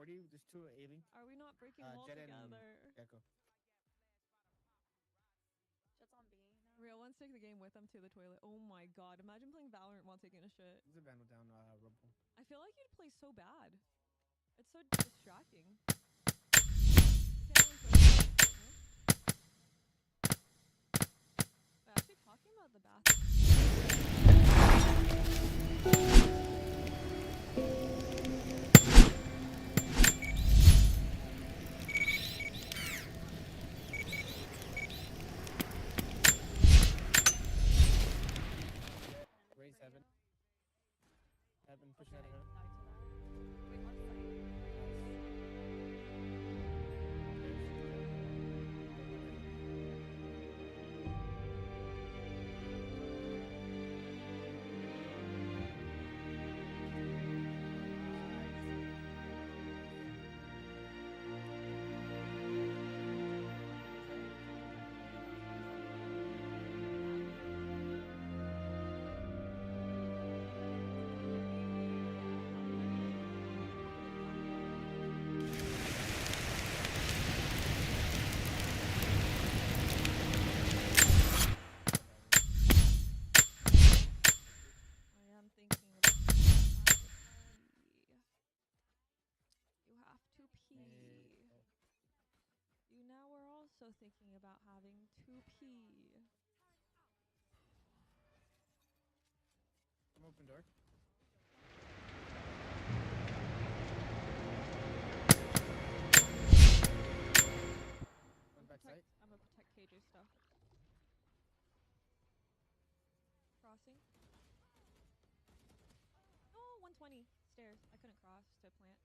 40. There's 2 A-Link. Are we not breaking walls Jet and together? Gecko. Jet's on B now. Real, once take the game with them to the toilet. Oh my god, imagine playing Valorant while taking a shit. There's a vandal down Rumble. I feel like you'd play so bad. It's so distracting. You can't really focus on it, no? Wait, actually talking about the bathroom. Ray 7. Heaven pushing out of her. I am thinking about you have to pee. You now are also thinking about having to pee. I'm open door. One backside. I'm gonna protect KJ stuff. Crossing. Oh, 120 stairs. I couldn't cross to plant.